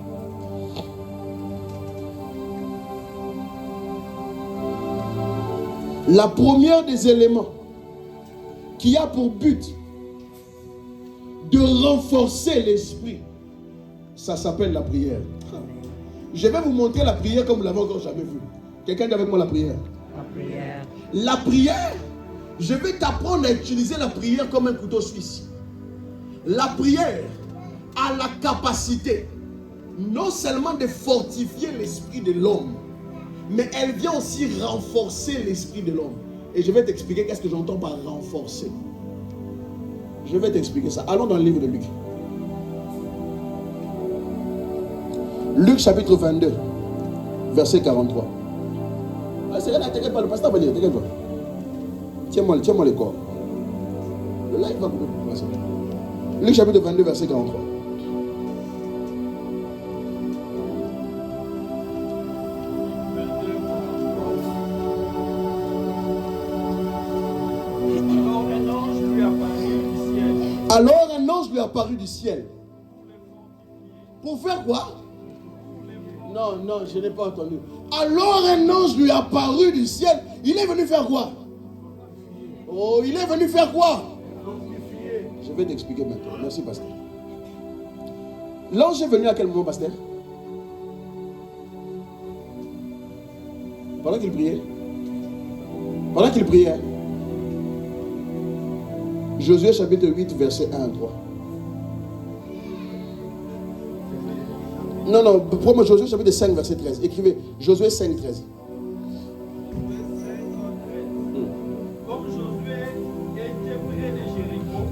Speaker 2: La première des éléments qui a pour but de renforcer l'esprit, ça s'appelle la prière. Je vais vous montrer la prière comme vous l'avez encore jamais vu. Quelqu'un dit avec moi la prière? La prière, je vais t'apprendre à utiliser la prière comme un couteau suisse. La prière a la capacité non seulement de fortifier l'esprit de l'homme, mais elle vient aussi renforcer l'esprit de l'homme. Et je vais t'expliquer qu'est-ce que j'entends par renforcer. Je vais t'expliquer ça. Allons dans le livre de Luc. Luc chapitre 22, verset 43. T'inquiète pas, le pasteur va venir, t'inquiète pas. Tiens-moi le corps. Le live va couper. Luc chapitre 22, verset 43. Alors un ange lui apparut du ciel. Pour faire quoi? Non, je n'ai pas entendu. Alors un ange lui apparut du ciel. Il est venu faire quoi? Oh, il est venu faire quoi? Je vais t'expliquer maintenant. Merci, pasteur. L'ange est venu à quel moment, pasteur? Pendant qu'il priait. Josué chapitre 8, verset 1 à 3. Non, pour Josué chapitre 5, verset 13. Écrivez Josué 5, 13.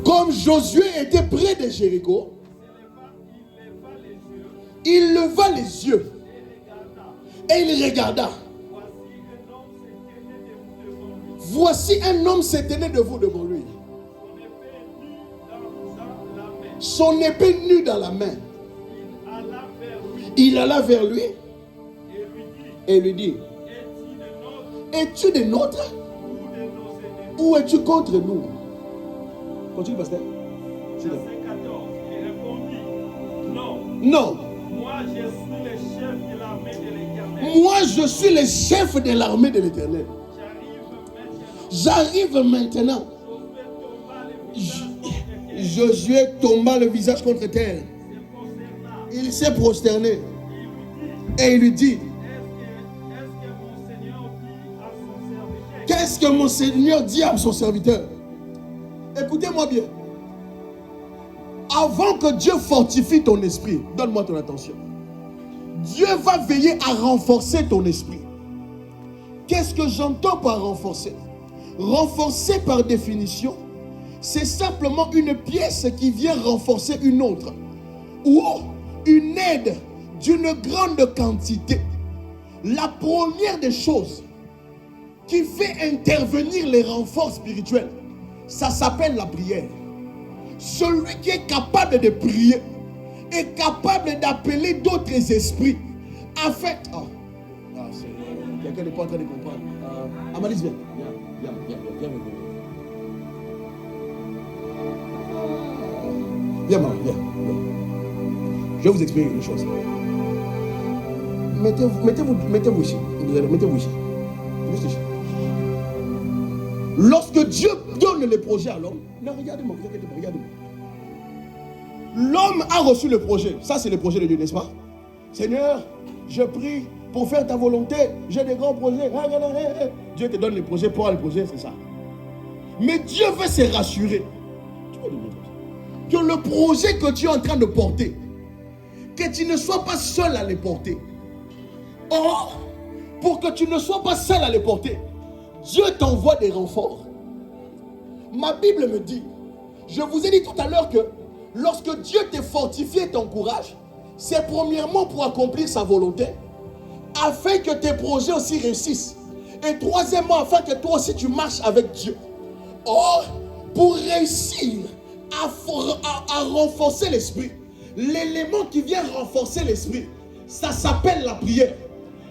Speaker 2: Comme Josué était près de Jéricho, il leva les yeux et il regarda. Voici un homme se tenait debout devant lui. Son épée nue dans la main. Il alla vers lui et lui dit: es-tu des nôtres ou es-tu contre nous? Continue, pasteur.
Speaker 4: Verset 14, il répondit:
Speaker 2: Non.
Speaker 4: Moi je suis le chef de l'armée de l'Éternel.
Speaker 2: J'arrive maintenant. Josué tomba le visage contre terre. Il s'est prosterné. Et il lui dit: qu'est-ce que mon Seigneur dit à son serviteur? Écoutez-moi bien. Avant que Dieu fortifie ton esprit, donne-moi ton attention. Dieu va veiller à renforcer ton esprit. Qu'est-ce que j'entends par renforcer? Renforcer par définition,
Speaker 4: c'est simplement une pièce qui vient renforcer une autre. Ou une aide d'une grande quantité. La première des choses qui fait intervenir les renforts spirituels, ça s'appelle la prière. Celui qui est capable de prier est capable d'appeler d'autres esprits afin... quelqu'un n'est pas en train de comprendre. Amalis, viens. Viens, maman, viens. Je vais vous expliquer une chose. Mettez-vous ici. Mettez-vous ici. Juste ici. Lorsque Dieu donne le projet à l'homme, non, regardez-moi. L'homme a reçu le projet. Ça, c'est le projet de Dieu, n'est-ce pas? Seigneur, je prie pour faire ta volonté. J'ai des grands projets. Dieu te donne le projet pour avoir le projet, c'est ça. Mais Dieu veut se rassurer que le projet que tu es en train de porter, que tu ne sois pas seul à le porter. Or, pour que tu ne sois pas seul à le porter, Dieu t'envoie des renforts. Ma Bible me dit, je vous ai dit tout à l'heure que lorsque Dieu te fortifie et t'encourage, c'est premièrement pour accomplir sa volonté, afin que tes projets aussi réussissent. Et troisièmement, afin que toi aussi tu marches avec Dieu. Or, pour réussir à renforcer l'esprit, l'élément qui vient renforcer l'esprit, ça s'appelle la prière.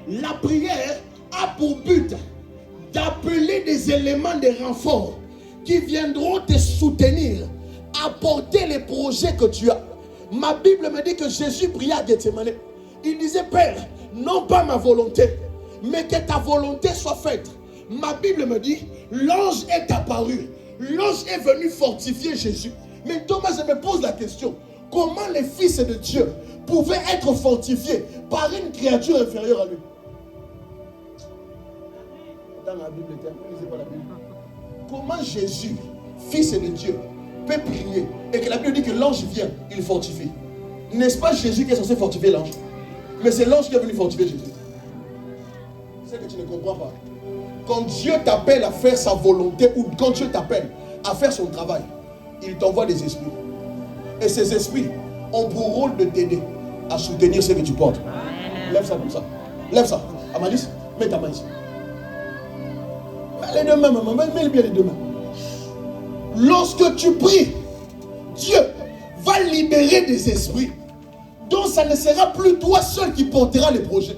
Speaker 4: La prière a pour but d'appeler des éléments de renfort qui viendront te soutenir à porter les projets que tu as. Ma Bible me dit que Jésus pria à Gethsemane. Il disait, Père, non pas ma volonté, mais que ta volonté soit faite. Ma Bible me dit, l'ange est apparu. L'ange est venu fortifier Jésus. Mais Thomas, je me pose la question, comment les fils de Dieu pouvaient être fortifiés par une créature inférieure à lui? Dans la Bible, lisez pas la Bible. Comment Jésus, fils de Dieu, peut prier et que la Bible dit que l'ange vient, il fortifie? N'est-ce pas Jésus qui est censé fortifier l'ange? Mais c'est l'ange qui est venu fortifier Jésus. C'est que tu ne comprends pas. Quand Dieu t'appelle à faire sa volonté ou quand Dieu t'appelle à faire son travail, il t'envoie des esprits. Et ces esprits ont pour rôle de t'aider à soutenir ce que tu portes. Lève ça comme ça. Lève ça. Amalis, mets ta main ici. Mets les deux mains, maman. Mets bien les deux mains. Lorsque tu pries, Dieu va libérer des esprits. Donc ça ne sera plus toi seul qui portera les projets.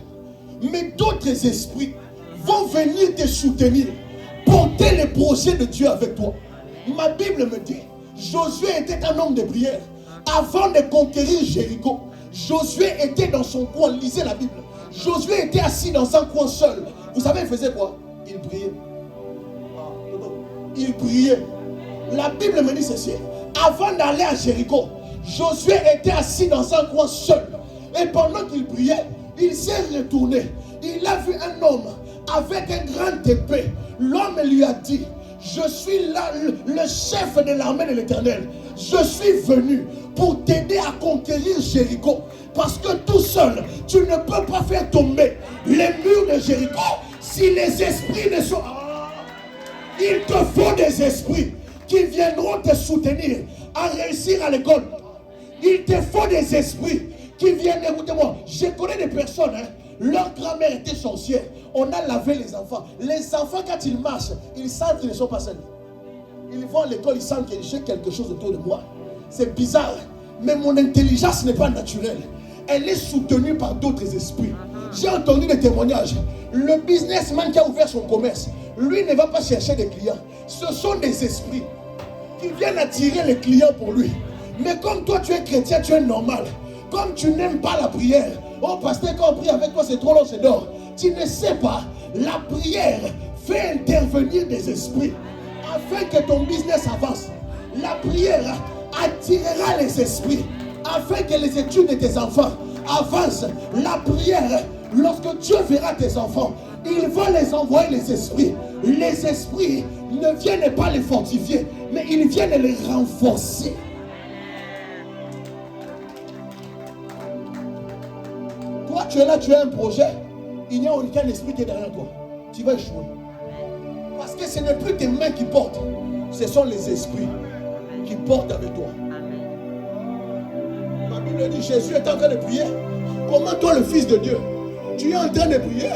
Speaker 4: Mais d'autres esprits vont venir te soutenir. Porter les projets de Dieu avec toi. Ma Bible me dit, Josué était un homme de prière. Avant de conquérir Jéricho, Josué était dans son coin. Lisez la Bible. Josué était assis dans un coin seul. Vous savez, il faisait quoi? Il priait. Il priait. La Bible me dit ceci. Avant d'aller à Jéricho, Josué était assis dans un coin seul. Et pendant qu'il priait, il s'est retourné. Il a vu un homme avec un grand épée. L'homme lui a dit, je suis là, le chef de l'armée de l'Éternel. Je suis venu pour t'aider à conquérir Jéricho. Parce que tout seul, tu ne peux pas faire tomber les murs de Jéricho si les esprits ne sont... Il te faut des esprits qui viendront te soutenir à réussir à l'école. Il te faut des esprits qui viennent, écoutez-moi, je connais des personnes, leur grand-mère était sorcière. On a lavé les enfants. Les enfants, quand ils marchent, ils sentent qu'ils ne sont pas seuls. Ils vont à l'école, ils sentent qu'il y a quelque chose autour de moi. C'est bizarre, mais mon intelligence n'est pas naturelle. Elle est soutenue par d'autres esprits. J'ai entendu des témoignages. Le businessman qui a ouvert son commerce, lui ne va pas chercher des clients. Ce sont des esprits qui viennent attirer les clients pour lui. Mais comme toi tu es chrétien, tu es normal. Comme tu n'aimes pas la prière, oh pasteur, quand on prie avec toi c'est trop long, c'est d'or. Tu ne sais pas, la prière fait intervenir des esprits afin que ton business avance. La prière attirera les esprits afin que les études de tes enfants avancent. La prière, lorsque Dieu verra tes enfants, il va les envoyer les esprits. Les esprits ne viennent pas les fortifier, mais ils viennent les renforcer. Toi, tu es là, tu as un projet, il n'y a aucun esprit qui est derrière toi. Tu vas échouer. Parce que ce n'est plus tes mains qui portent, ce sont les esprits. qui porte avec toi. La Bible dit, Jésus est en train de prier. Comment toi, le Fils de Dieu, tu es en train de prier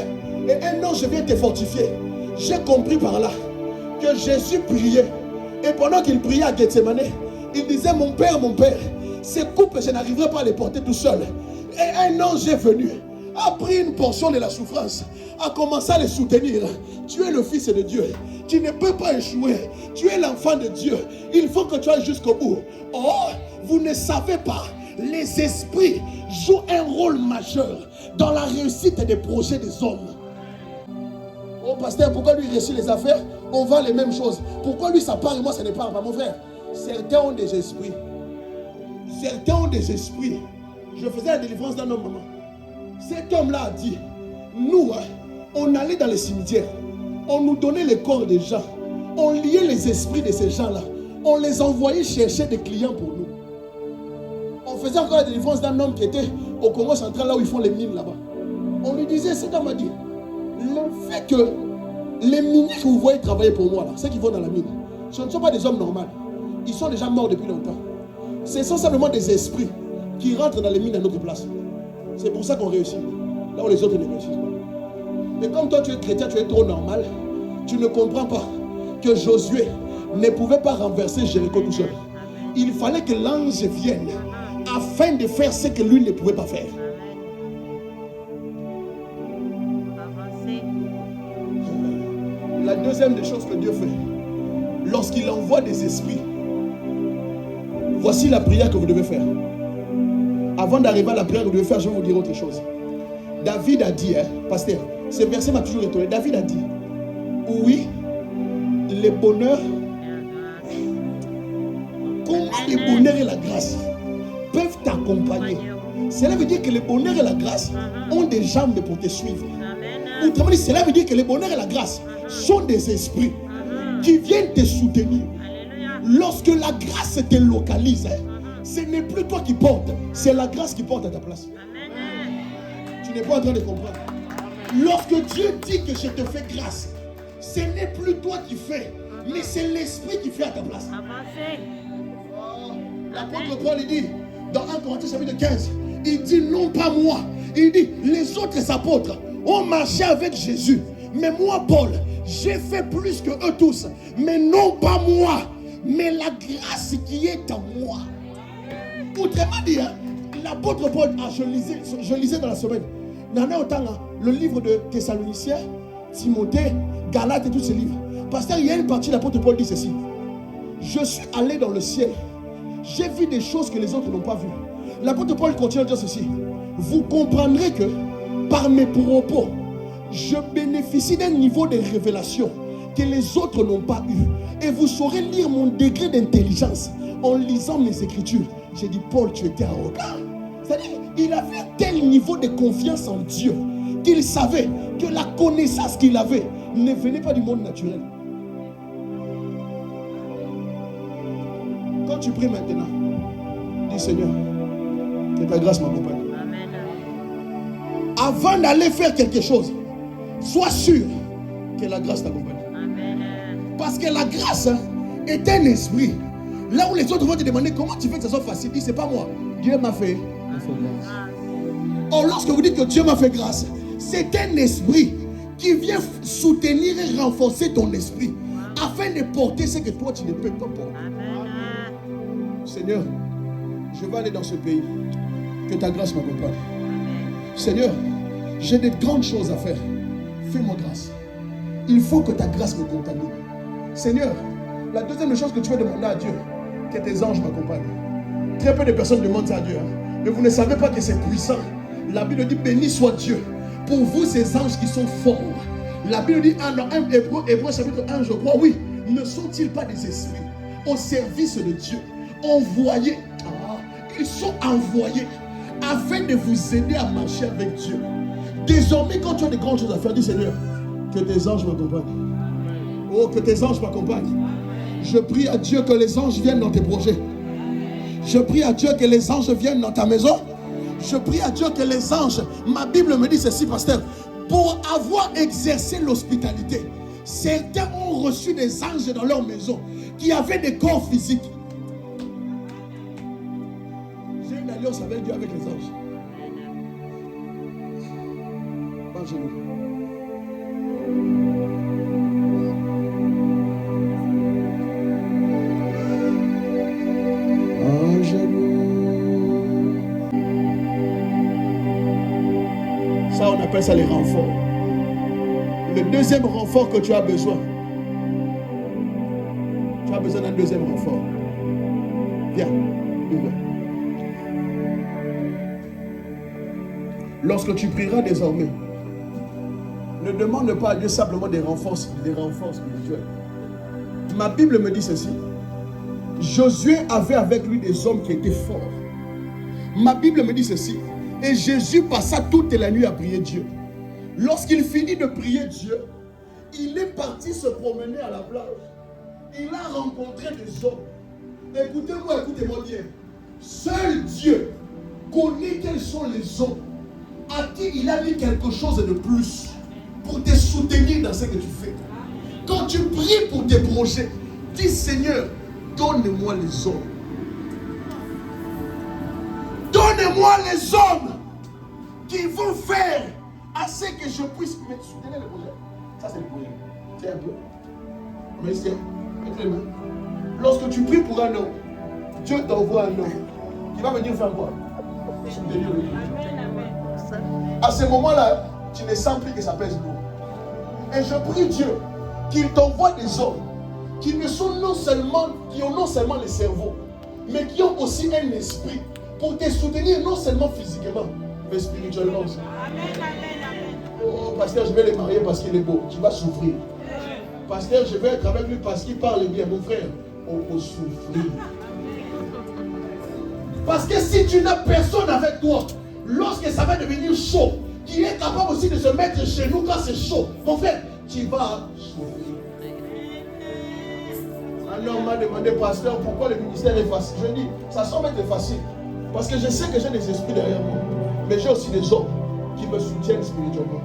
Speaker 4: et un ange vient te fortifier. J'ai compris par là que Jésus priait. Et pendant qu'il priait à Gethsemane, il disait, mon Père, ces coupes, je n'arriverai pas à les porter tout seul. Et un ange est venu, a pris une portion de la souffrance, a commencé à les soutenir. Tu es le Fils de Dieu. Tu ne peux pas échouer. Tu es l'enfant de Dieu. Il faut que tu ailles jusqu'au bout. Or, vous ne savez pas, les esprits jouent un rôle majeur dans la réussite des projets des hommes. Oh pasteur, pourquoi lui réussit les affaires? On vend les mêmes choses. Pourquoi lui ça part et moi ça ne part pas, mon frère? Certains ont des esprits. Certains ont des esprits. Je faisais la délivrance d'un homme, maman. Cet homme-là a dit, nous, on allait dans les cimetières, on nous donnait les corps des gens, on liait les esprits de ces gens-là, on les envoyait chercher des clients pour nous. On faisait encore la délivrance d'un homme qui était au Congo central, là où ils font les mines là-bas. On lui disait, cet homme a dit, le fait que les miniers que vous voyez travailler pour moi, là, ceux qui vont dans la mine, ce ne sont pas des hommes normaux. Ils sont déjà morts depuis longtemps. Ce sont simplement des esprits qui rentrent dans les mines à notre place. C'est pour ça qu'on réussit. Là où les autres ne réussissent pas. Mais comme toi tu es chrétien, tu es trop normal, tu ne comprends pas que Josué ne pouvait pas renverser Jéricho tout seul. Il fallait que l'ange vienne afin de faire ce que lui ne pouvait pas faire. La deuxième des choses que Dieu fait, lorsqu'il envoie des esprits, voici la prière que vous devez faire. Avant d'arriver à la prière que vous devez faire, je vais vous dire autre chose. David a dit, pasteur, ce verset m'a toujours étonné. David a dit, oui, le bonheur, comment le bonheur et la grâce peuvent t'accompagner. Cela veut dire que le bonheur et la grâce ont des jambes pour te suivre. Autrement dit, cela veut dire que le bonheur et la grâce sont des esprits qui viennent te soutenir. Lorsque la grâce te localise, ce n'est plus toi qui portes, c'est la grâce qui porte à ta place. Tu n'es pas en train de comprendre. Lorsque Dieu dit que je te fais grâce, ce n'est plus toi qui fais, mais c'est l'esprit qui fait à ta place. L'apôtre Paul il dit dans 1 Corinthiens chapitre 15, il dit non pas moi, il dit les autres apôtres ont marché avec Jésus, mais moi Paul, j'ai fait plus que eux tous, mais non pas moi, mais la grâce qui est en moi. Autrement dit, l'apôtre Paul, je lisais dans la semaine, le livre de Thessaloniciens, Timothée, Galates et tous ces livres. Pasteur, il y a une partie, l'apôtre Paul dit ceci. Je suis allé dans le ciel, j'ai vu des choses que les autres n'ont pas vues. L'apôtre Paul continue à dire ceci. Vous comprendrez que par mes propos, je bénéficie d'un niveau de révélation que les autres n'ont pas eu. Et vous saurez lire mon degré d'intelligence en lisant mes écritures. J'ai dit, Paul, tu étais arrogant. C'est-à-dire, il avait un tel niveau de confiance en Dieu qu'il savait que la connaissance qu'il avait ne venait pas du monde naturel. Quand tu pries maintenant, dis Seigneur, que ta grâce m'accompagne. Avant d'aller faire quelque chose, sois sûr que la grâce t'accompagne. Parce que la grâce est un esprit. Là où les autres vont te demander comment tu fais que ça soit facile, dis c'est pas moi. Dieu m'a fait grâce. Or lorsque vous dites que Dieu m'a fait grâce, c'est un esprit qui vient soutenir et renforcer ton esprit afin de porter ce que toi tu ne peux pas porter. Seigneur, je vais aller dans ce pays. Que ta grâce m'accompagne. Seigneur, j'ai de grandes choses à faire. Fais-moi grâce. Il faut que ta grâce me contamine. Seigneur, la deuxième chose que tu veux demander à Dieu, que tes anges m'accompagnent. Très peu de personnes demandent ça à Dieu. Mais vous ne savez pas que c'est puissant. La Bible dit, béni soit Dieu. Pour vous, ces anges qui sont forts. La Bible dit, dans Hébreux chapitre 1, je crois, oui, ne sont-ils pas des esprits au service de Dieu, envoyés? Ils sont envoyés afin de vous aider à marcher avec Dieu. Désormais, quand tu as de grandes choses à faire, dis Seigneur, que tes anges m'accompagnent. Oh, que tes anges m'accompagnent. Je prie à Dieu que les anges viennent dans tes projets. Je prie à Dieu que les anges viennent dans ta maison. Je prie à Dieu que les anges, ma Bible me dit ceci, pasteur, pour avoir exercé l'hospitalité, certains ont reçu des anges dans leur maison qui avaient des corps physiques. alliance avec Dieu, avec les anges. Mangez-nous. Ça, on appelle ça les renforts. Le deuxième renfort que tu as besoin. Tu as besoin d'un deuxième renfort. Viens, ouvre. Lorsque tu prieras désormais, ne demande pas à Dieu simplement des renforts spirituels. Ma Bible me dit ceci. Josué avait avec lui des hommes qui étaient forts. Ma Bible me dit ceci. Et Jésus passa toute la nuit à prier Dieu. Lorsqu'il finit de prier Dieu, il est parti se promener à la plage. Il a rencontré des hommes. Écoutez-moi, écoutez-moi bien. Seul Dieu connaît quels sont les hommes à qui il a mis quelque chose de plus pour te soutenir dans ce que tu fais. Quand tu pries pour tes projets, dis Seigneur, donne-moi les hommes. Donne-moi les hommes qui vont faire à ce que je puisse me soutenir le projet. Ça, c'est le projet. Tiens un peu. Mais tiens, mets les mains. Lorsque tu pries pour un homme, Dieu t'envoie un homme qui va venir faire quoi? Soutenir le projet. À ce moment-là, tu ne sens plus que ça pèse lourd. Et je prie Dieu qu'il t'envoie des hommes qui ne sont qui ont non seulement le cerveau, mais qui ont aussi un esprit pour te soutenir non seulement physiquement, mais spirituellement aussi. Amen, amen, amen. Oh, pasteur, je vais le marier parce qu'il est beau. Tu vas souffrir. Pasteur, je vais être avec lui parce qu'il parle bien. Mon frère, on peut souffrir. Parce que si tu n'as personne avec toi, lorsque ça va devenir chaud, qui est capable aussi de se mettre chez nous quand c'est chaud, mon frère, tu vas souffrir. Un homme m'a demandé, pasteur, pourquoi le ministère est facile? Je dis, ça semble être facile. Parce que je sais que j'ai des esprits derrière moi. Mais j'ai aussi des hommes qui me soutiennent spirituellement.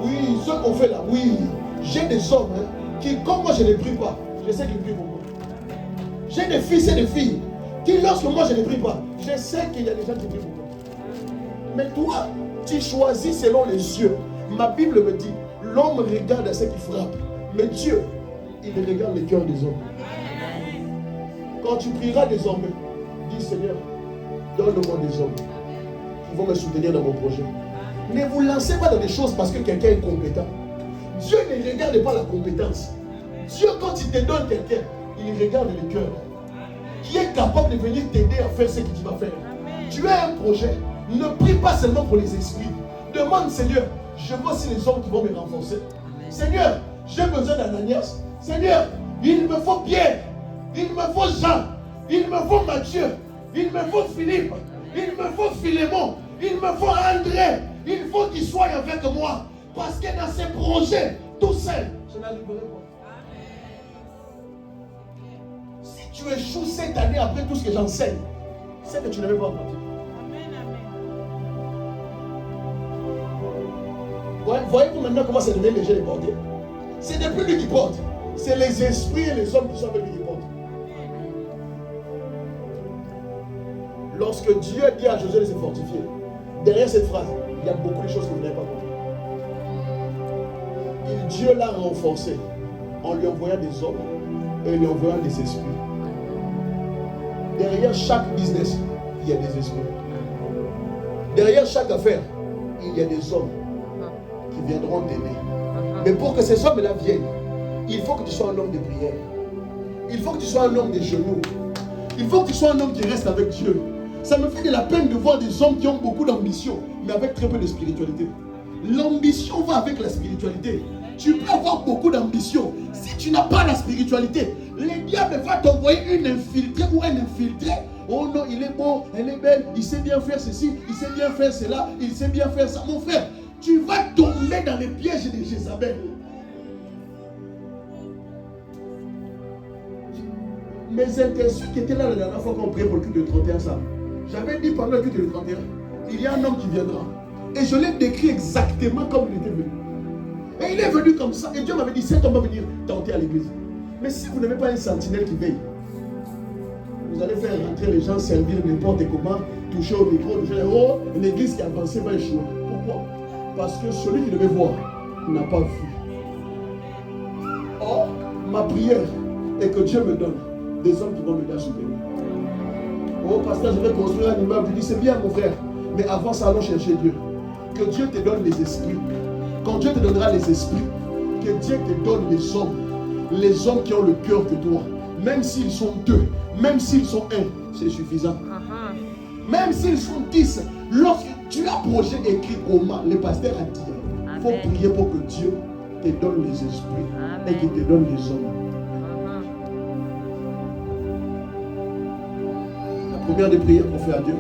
Speaker 4: Oui, ce qu'on fait là, oui. J'ai des hommes qui, comme moi je ne prie pas, je sais qu'ils prient pour moi. J'ai des fils et des filles qui, lorsque moi je ne prie pas, je sais qu'il y a des gens qui prient pour moi. Mais toi, tu choisis selon les yeux. Ma Bible me dit, l'homme regarde à ce qui frappe. Mais Dieu, il regarde les cœurs des hommes. Quand tu prieras désormais, dis Seigneur, donne-moi des hommes qui vont me soutenir dans mon projet. Ne vous lancez pas dans des choses parce que quelqu'un est compétent. Dieu ne regarde pas la compétence. Dieu, quand il te donne quelqu'un, il regarde le cœur. Qui est capable de venir t'aider à faire ce que tu vas faire. Tu as un projet. Ne prie pas seulement pour les esprits. Demande Seigneur, je veux aussi les hommes qui vont me renforcer. Seigneur, j'ai besoin d'Ananias. Seigneur, il me faut Pierre. Il me faut Jean, il me faut Matthieu, il me faut Philippe, il me faut Philémon, il me faut André, il faut qu'ils soient avec moi. Parce que dans ces projets, tout seul, je n'arriverai pas. Si tu échoues cette année après tout ce que j'enseigne, c'est que tu n'avais pas entendu. Voyez-vous maintenant comment c'est devenu léger les porter? C'est depuis lui qui porte. C'est les esprits et les hommes qui sont avec lui qui portent. Lorsque Dieu dit à Josué de se fortifier, derrière cette phrase, il y a beaucoup de choses que vous n'avez pas compris. Dieu l'a renforcé en lui envoyant des hommes et lui envoyant des esprits. Derrière chaque business, il y a des esprits. Derrière chaque affaire, il y a des hommes qui viendront t'aider. Mais pour que ces hommes-là viennent, il faut que tu sois un homme de prière. Il faut que tu sois un homme de genoux. Il faut que tu sois un homme qui reste avec Dieu. Ça me fait de la peine de voir des hommes qui ont beaucoup d'ambition, mais avec très peu de spiritualité. L'ambition va avec la spiritualité. Tu peux avoir beaucoup d'ambition. Si tu n'as pas la spiritualité, le diable va t'envoyer une infiltrée ou un infiltré. Oh non, il est beau, elle est belle, il sait bien faire ceci, il sait bien faire cela, il sait bien faire ça. Mon frère, tu vas tomber dans les pièges de Jézabel. Mes intentions qui étaient là la dernière fois qu'on priait pour le culte de 31 ça. J'avais dit pendant le culte de 31, il y a un homme qui viendra. Et je l'ai décrit exactement comme il était venu. Et il est venu comme ça. Et Dieu m'avait dit, cet homme va venir tenter à l'église. Mais si vous n'avez pas un sentinelle qui veille,
Speaker 2: Vous allez faire rentrer les gens, servir n'importe comment, toucher au micro, toucher oh, une église qui a avancé va échouer. Pourquoi? Parce que celui qui devait voir n'a pas vu. Or, ma prière est que Dieu me donne des hommes qui vont m'aider à soutenir. Oh, pasteur, je vais construire un immeuble. Je dis, c'est bien, mon frère. Mais avant ça, allons chercher Dieu. Que Dieu te donne les esprits. Quand Dieu te donnera les esprits, que Dieu te donne les hommes qui ont le cœur que toi. Même s'ils sont 2, même s'ils sont 1, c'est suffisant. Même s'ils sont 10, lorsque tu as projet écrit comment, le pasteur a dit, il faut prier pour que Dieu te donne les esprits et qu'il te donne les hommes. La première des prières qu'on fait à Dieu,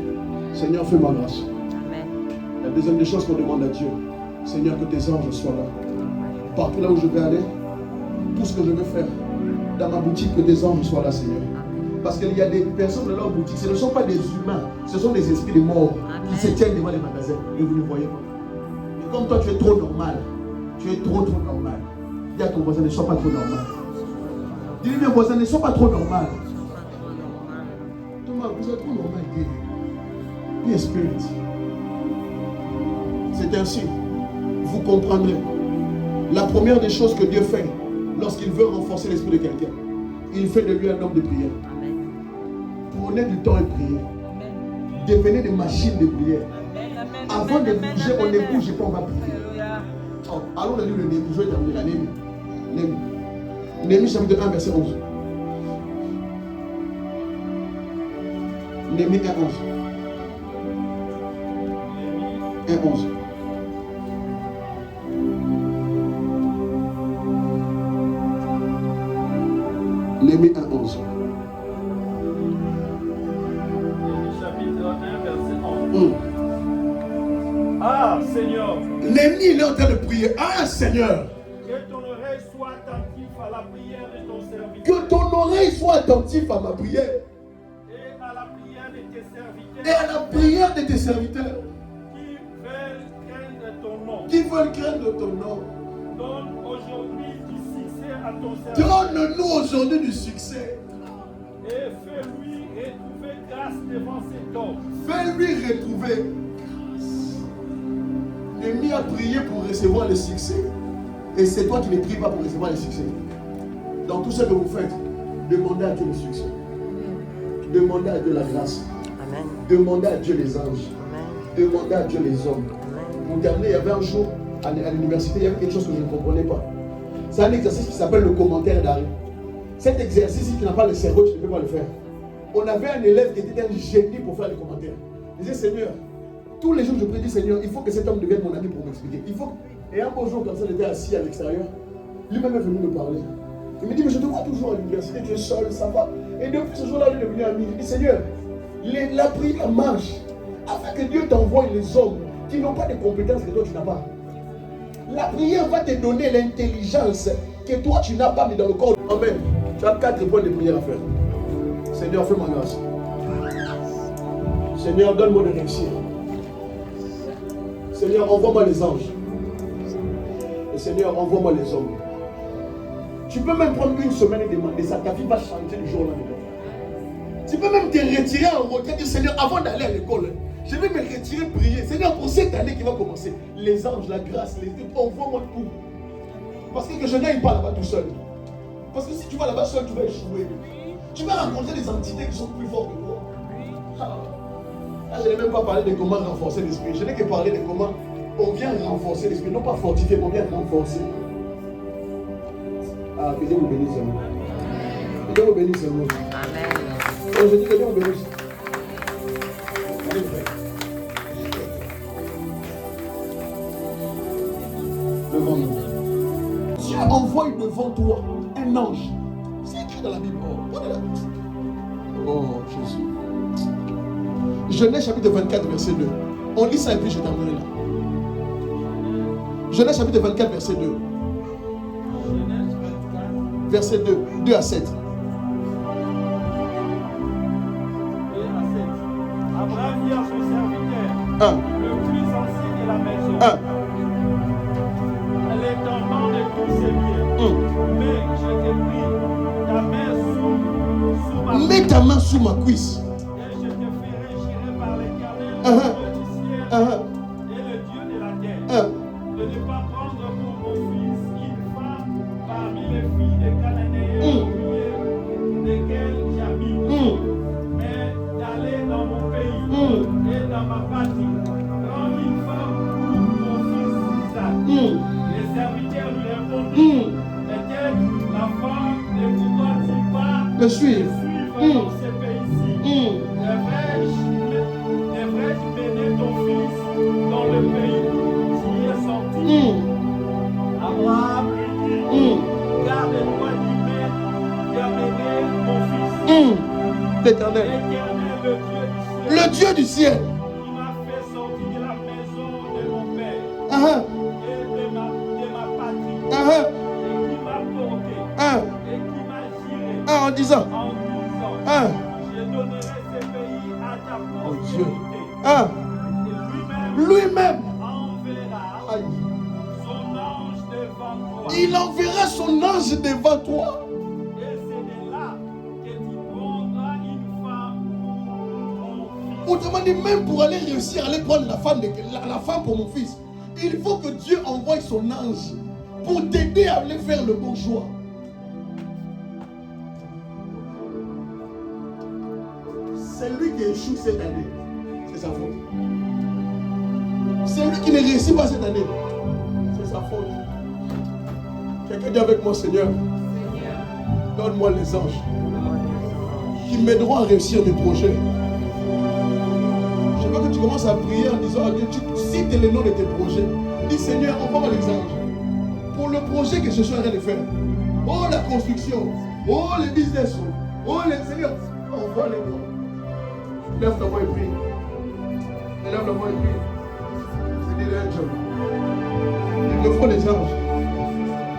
Speaker 2: Seigneur, fais-moi grâce. La deuxième des choses qu'on demande à Dieu, Seigneur, que tes anges soient là. Partout là où je vais aller, tout ce que je veux faire, dans ma boutique, que tes anges soient là, Seigneur. Parce qu'il y a des personnes dans leur boutique, ce ne sont pas des humains, ce sont des esprits de mort qui se tiennent devant les magasins et vous ne voyez pas. Et comme toi, tu es trop normal, tu es trop normal. Dis à ton voisin, ne sois pas trop normal. Dis-lui, mon voisin, ne sois pas trop normal. Thomas, vous êtes trop normal. Be a spirit. C'est ainsi, vous comprendrez. La première des choses que Dieu fait lorsqu'il veut renforcer l'esprit de quelqu'un, il fait de lui un homme de prière. Prenez du temps et priez. Devenez des machines de prière. Avant de bouger, on ne bouge pas, on va prier. Oh, allons lire le Néhémie, je vais terminer la Néhémie. Néhémie chapitre 1, verset 11. Néhémie 1, 11. 1, 11. Néhémie 1, 11.
Speaker 1: Chapitre 1, verset 11. Ah, Seigneur.
Speaker 2: Néhémie, il est en train de prier. Ah, Seigneur.
Speaker 1: Que ton oreille soit attentive à la prière de ton serviteur.
Speaker 2: Que ton oreille soit attentive à ma prière.
Speaker 1: Et à la prière de tes serviteurs.
Speaker 2: Et à la prière de tes serviteurs.
Speaker 1: Qui veulent craindre ton nom.
Speaker 2: Qui veulent craindre ton nom.
Speaker 1: Donne aujourd'hui du succès à ton serviteur.
Speaker 2: Donne-nous aujourd'hui du succès.
Speaker 1: Et fais-lui retrouver grâce devant cet homme.
Speaker 2: Fais-lui retrouver grâce. Néhémie a prié pour recevoir le succès. Et c'est toi qui ne pries pas pour recevoir le succès. Dans tout ce que vous faites, demandez à Dieu le succès. Demandez à Dieu la grâce.
Speaker 5: Amen.
Speaker 2: Demandez à Dieu les anges.
Speaker 5: Amen.
Speaker 2: Demandez à Dieu les hommes.
Speaker 5: Amen.
Speaker 2: Pour terminer, il y avait un jour à l'université, il y avait quelque chose que je ne comprenais pas. C'est un exercice qui s'appelle le commentaire d'arrêt. Cet exercice, si tu n'as pas le cerveau, tu ne peux pas le faire. On avait un élève qui était un génie pour faire les commentaires. Il disait, Seigneur, tous les jours je prie, Seigneur, il faut que cet homme devienne mon ami pour m'expliquer. Il faut... Et un beau jour, comme ça, il était assis à l'extérieur. Lui-même est venu me parler. Il me dit, mais je te vois toujours à l'université, tu es seul, ça va. Et depuis ce jour-là, il est devenu ami. Il dit, Seigneur, la prière marche afin que Dieu t'envoie les hommes qui n'ont pas de compétences que toi tu n'as pas. La prière va te donner l'intelligence que toi tu n'as pas, mais dans le corps de toi-même. Tu as 4 points de prière à faire. Seigneur, fais-moi grâce. Seigneur, donne-moi de réussir. Seigneur, envoie-moi les anges. Et Seigneur, envoie-moi les hommes. Tu peux même prendre une semaine et demander ça. Ta vie va changer du jour au lendemain. Tu peux même te retirer en retrait du Seigneur avant d'aller à l'école. Je vais me retirer, prier. Seigneur, pour cette année qui va commencer, les anges, la grâce, les dieux, envoie-moi tout. Parce que je n'aille pas là-bas tout seul. Parce que si tu vas là-bas seul, tu vas échouer. Tu vas rencontrer des entités qui sont plus fortes que toi. Là, je n'ai même pas parlé de comment renforcer l'esprit. Je n'ai que parlé de comment on vient renforcer l'esprit. Non pas fortifier, mais on vient renforcer. Ah, que Dieu vous bénisse. Que Dieu vous bénisse. Amen. Je dis que Dieu vous bénisse. Devant nous. Dieu envoie devant toi un ange. C'est écrit dans la Bible. Oh, Jésus. Genèse chapitre 24, verset 2. On lit ça et puis je terminerai là. Genèse chapitre 24, verset 2. Verset 2. 2 à 7.
Speaker 1: Abraham dit à son serviteur, le plus ancien de la maison, l'intendant de tous ses biens, mais je te prie, ta main sous ma main.
Speaker 2: Mets ta main sous
Speaker 4: ma cuisse.
Speaker 1: Et je te ferai gérer par l'Éternel, le Dieu du ciel et le Dieu de la terre, de ne pas prendre pour mon fils une femme parmi les filles des Cananéens desquelles j'habite, mais d'aller dans mon pays et dans ma patrie, prendre une femme pour mon fils Isaac. Les serviteurs lui répondirent, peut-être la femme ne voudra-t-il pas
Speaker 4: Me suivre.
Speaker 1: dans ce pays-ci? Devrais-je mener ton fils dans le pays qui est sorti? Abraham lui dit, garde-toi d'y amener mon fils.
Speaker 4: L'Éternel. Le Dieu du ciel.
Speaker 1: Il m'a fait sortir de la maison de mon père et de ma patrie, et qui m'a porté et qui m'a géré
Speaker 4: En disant.
Speaker 1: je donnerai ce pays à ta postérité. Et
Speaker 4: Lui-même
Speaker 1: enverra son ange devant toi.
Speaker 4: il enverra son ange devant toi.
Speaker 1: Et c'est de là que tu prendras une femme pour mon fils.
Speaker 4: Autrement dit, même pour aller réussir à aller prendre la femme pour mon fils, il faut que Dieu envoie son ange pour t'aider à aller faire le bon choix. C'est lui qui échoue cette année. C'est sa faute. C'est lui qui ne réussit pas cette année. C'est sa faute. Quelqu'un dit avec moi, Seigneur, donne-moi les anges qui m'aideront à réussir mes projets. Je veux que tu commences à prier en disant à Dieu, tu cites les noms de tes projets. Dis, Seigneur, envoie-moi les anges pour le projet que je suis en train de faire. Oh, la construction. Oh, les business. Oh, les Seigneur. Envoie les noms. Lève la voix et prie. Lève la voix et prie. C'est des angels. Il me faut les anges.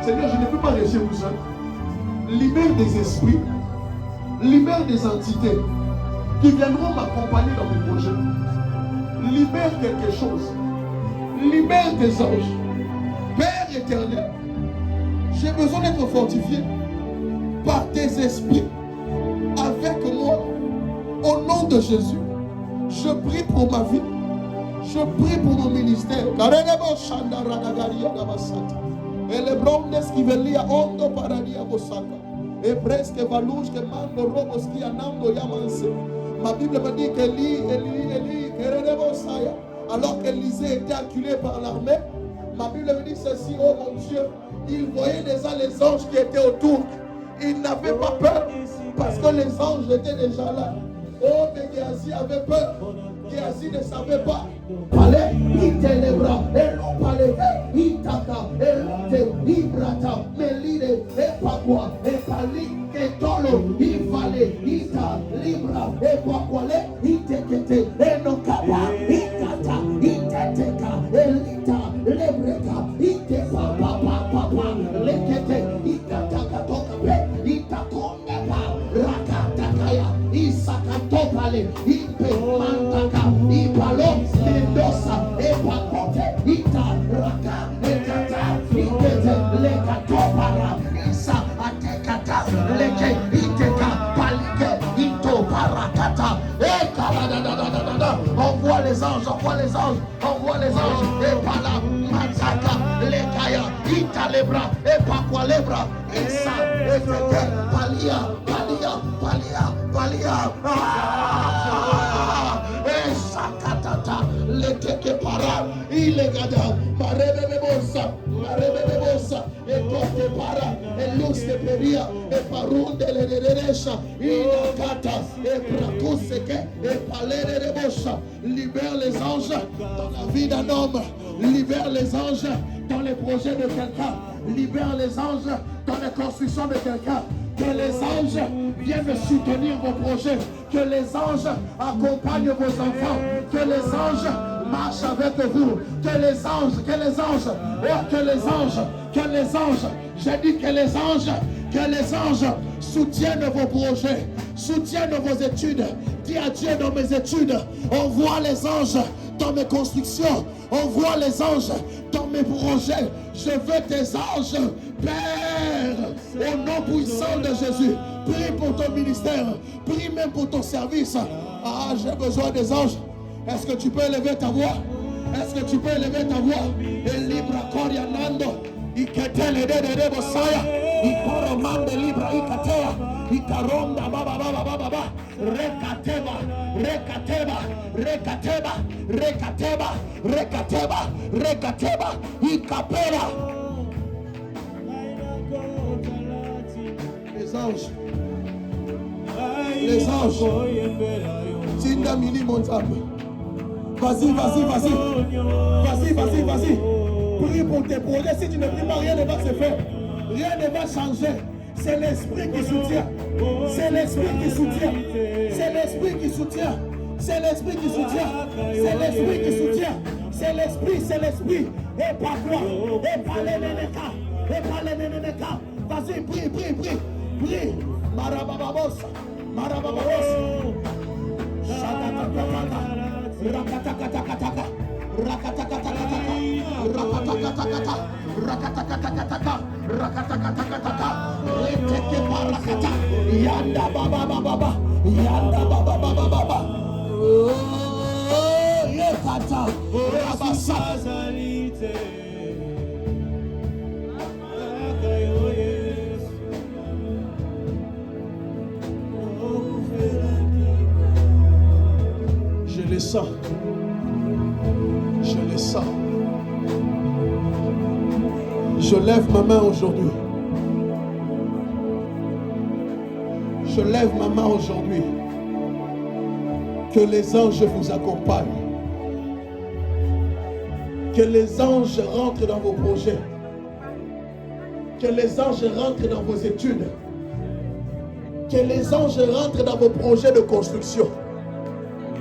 Speaker 4: Seigneur, je ne peux pas réussir tout seul. Libère des esprits. Libère des entités qui viendront m'accompagner dans mes projets. Libère quelque chose. Libère des anges. Père éternel, j'ai besoin d'être fortifié par tes esprits avec moi. Au nom de Jésus, je prie pour ma vie. Je prie pour mon ministère. Et les brondes qui veulent ondo paradia bosaka. Et presque valouche que mando robos qui anando yamanse. Ma Bible me dit qu'Élie, alors qu'Élisée était acculé par l'armée, ma Bible me dit ceci, oh mon Dieu, il voyait déjà les anges qui étaient autour. Il n'avait pas peur parce que les anges étaient déjà là. Oh, mais Géasi avait peur. Géasi ne savait pas. Palais, il télébra, et non palais, il tata, et ibrata, melide, et pagua, et pali, et tolo, il fallait, il ta, libra, et paquale, il tekete, et non kaba, il tata, il teteka, et lita, lebreka, il te papa, lekete, il tataka tokape, il takonda pa, rakatakaya, il sakatopale, il pe mantaka, il palo, Mendoza, Epacote, Ita, Raka, Ekata, Itete, Lekatopara, Isa, Atekata, Leke, Iteka, Palike, Ito, Parakata, Eka, envoie les anges, envoie les anges, envoie les anges, Epala, Mataka, Lekaya, Ita Lebra, Epakwa Lebra, Isa, Eteke, Palia, Palia, Palia, Palia, Sakatata, leteke para, ilegada, marebebebosa, e tote para, e luz de peria, e parunde le derecha, inakata, e prakuseke, e palere de bocha. Libère les anges dans la vie d'un homme, libère les anges dans les projets de quelqu'un, libère les anges dans les constructions de quelqu'un. Que les anges viennent soutenir vos projets. Que les anges accompagnent vos enfants. Que les anges marchent avec vous. Que les anges, j'ai dit que les anges soutiennent vos projets, soutiennent vos études. Dis à Dieu dans mes études, envoie les anges dans mes constructions, envoie les anges dans mes projets. Je veux tes anges, Père. Au nom puissant de Jésus. Prie pour ton ministère. Prie même pour ton service. Ah, j'ai besoin des anges. Est-ce que tu peux élever ta voix? Est-ce que tu peux élever ta voix? Et libra corianando. Iketele de bosaya. Ikoromande libra ikatea. Ikaronda baba baba baba baba. Rekateba. Rekateba. Rekateba. Rekateba. Rekateba. Rekateba. Ikapera. Les anges. Les anges. Tinda mini montable. Vas-y, vas-y, vas-y. Vas-y, vas-y, vas-y. Prie pour tes projets. Si tu ne pries pas, rien ne va se faire. Rien ne va changer. C'est l'esprit qui soutient. C'est l'esprit qui soutient. C'est l'esprit qui soutient. C'est l'esprit qui soutient. C'est l'esprit qui soutient. C'est l'esprit, c'est l'esprit. Et pas toi. Et pas les nénékas. Et pas les nénékas. Vas-y, prie, prie, prie. Prie. Marabababos. Marabababos. Shakatakataka. Rakatakataka. Rakatakataka. Rakatakataka. Rakatakataka. Rakatakataka. Reteke parakata. Yanda baba baba. Yanda baba baba baba. Oh, yekata. Rabasa. Je le sens. Je le sens. Je lève ma main aujourd'hui. Je lève ma main aujourd'hui. Que les anges vous accompagnent. Que les anges rentrent dans vos projets. Que les anges rentrent dans vos études. Que les anges rentrent dans vos projets de construction.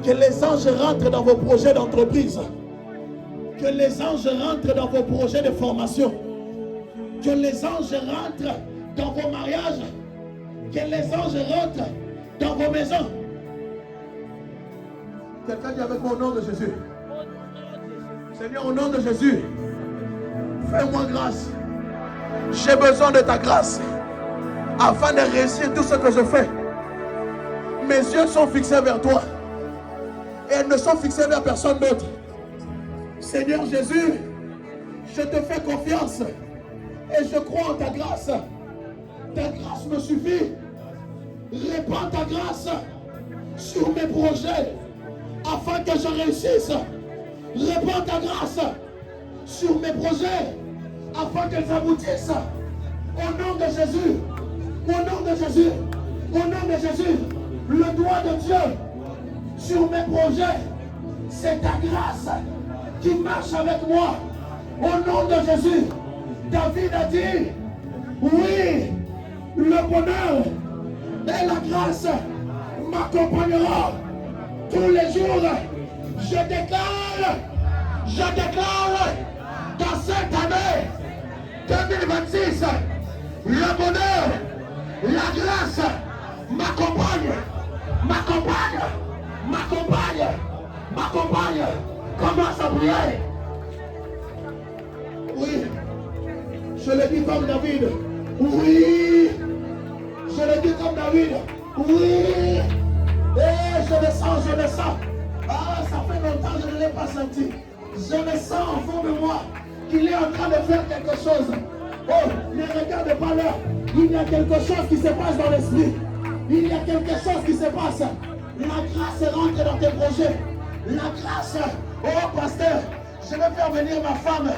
Speaker 4: Que les anges rentrent dans vos projets d'entreprise. Que les anges rentrent dans vos projets de formation. Que les anges rentrent dans vos mariages. Que les anges rentrent dans vos maisons. Quelqu'un dit avec moi au nom de Jésus. Seigneur, au nom de Jésus, fais-moi grâce. J'ai besoin de ta grâce afin de réussir tout ce que je fais. Mes yeux sont fixés vers toi. Et elles ne sont fixées vers personne d'autre. Seigneur Jésus, je te fais confiance et je crois en ta grâce. Ta grâce me suffit. Répands ta grâce sur mes projets afin que je réussisse. Répands ta grâce sur mes projets afin qu'elles aboutissent. Au nom de Jésus, au nom de Jésus, au nom de Jésus, le doigt de Dieu sur mes projets, c'est ta grâce qui marche avec moi. Au nom de Jésus, David a dit, oui, le bonheur et la grâce m'accompagneront tous les jours. Je déclare dans cette année 2026, le bonheur, la grâce m'accompagne. Commence à prier. Oui, je le dis comme David. Oui, je le dis comme David. Oui, et je le sens. Ah, ça fait longtemps que je ne l'ai pas senti. Je me sens au fond de moi qu'il est en train de faire quelque chose. Oh, ne regarde pas là. Il y a quelque chose qui se passe dans l'esprit. Il y a quelque chose qui se passe. La grâce rentre dans tes projets. La grâce. Oh, pasteur, je vais faire venir ma femme.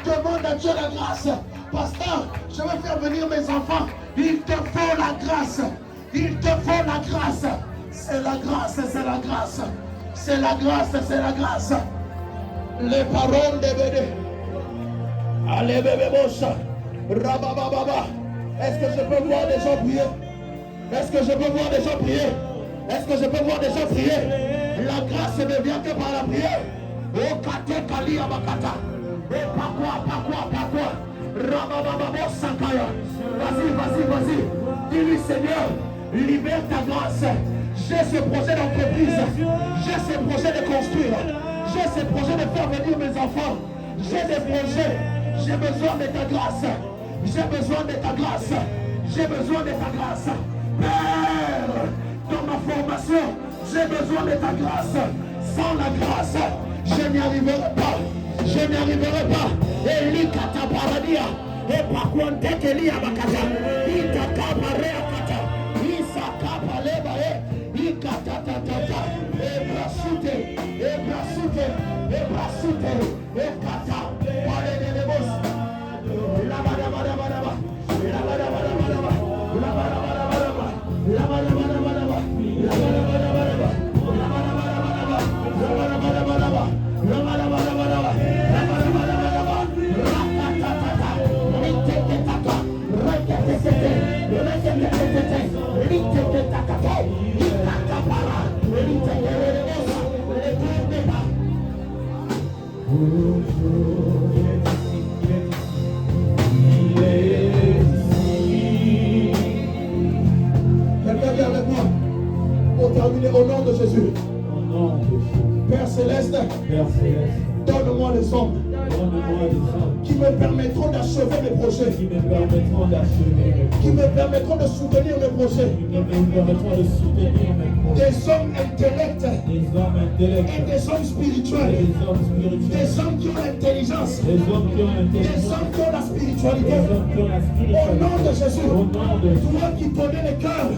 Speaker 4: Demande à Dieu la grâce. Pasteur, je vais faire venir mes enfants. Il te faut la grâce. Il te faut la grâce. C'est la grâce, c'est la grâce. C'est la grâce, c'est la grâce. Les paroles de bébé. Allez, bébé, mocha. Rabababa. Est-ce que je peux voir des gens prier? Est-ce que je peux voir des gens prier? Est-ce que je peux voir des gens prier? La grâce ne vient que par la prière. Oh, kate kali abakata. Et pas quoi. Rabababa sakaya. Vas-y. Dis-lui, Seigneur, libère ta grâce. J'ai ce projet d'entreprise. J'ai ce projet de construire. J'ai ce projet de faire venir mes enfants. J'ai des projets. J'ai besoin de ta grâce. J'ai besoin de ta grâce. j'ai besoin de ta grâce. Père, dans ma formation, j'ai besoin de ta grâce. Sans la grâce, je n'y arriverai pas. Je n'y arriverai pas. Elikata paradia. Et par contre, Elia Bakata. Itaka Parea Kata. Isaka Palebae. Ikata Tata. Ebrasute. Ebrasute. Ebrasute. Ekata. Palenebos. Labadabadabadaba. Labadabadabadaba. Labadabadabadaba. Labadabadabadaba. Labadabadabadaba. Quelqu'un vient avec moi pour terminer au nom de Jésus. Père Céleste, donne-moi les hommes qui me permettront d'achever mes projets, qui me permettront de soutenir mes projets, des hommes intellects et des hommes spirituels, des hommes qui ont l'intelligence, des hommes qui ont la spiritualité. Au nom de Jésus, toi qui connais les cœurs,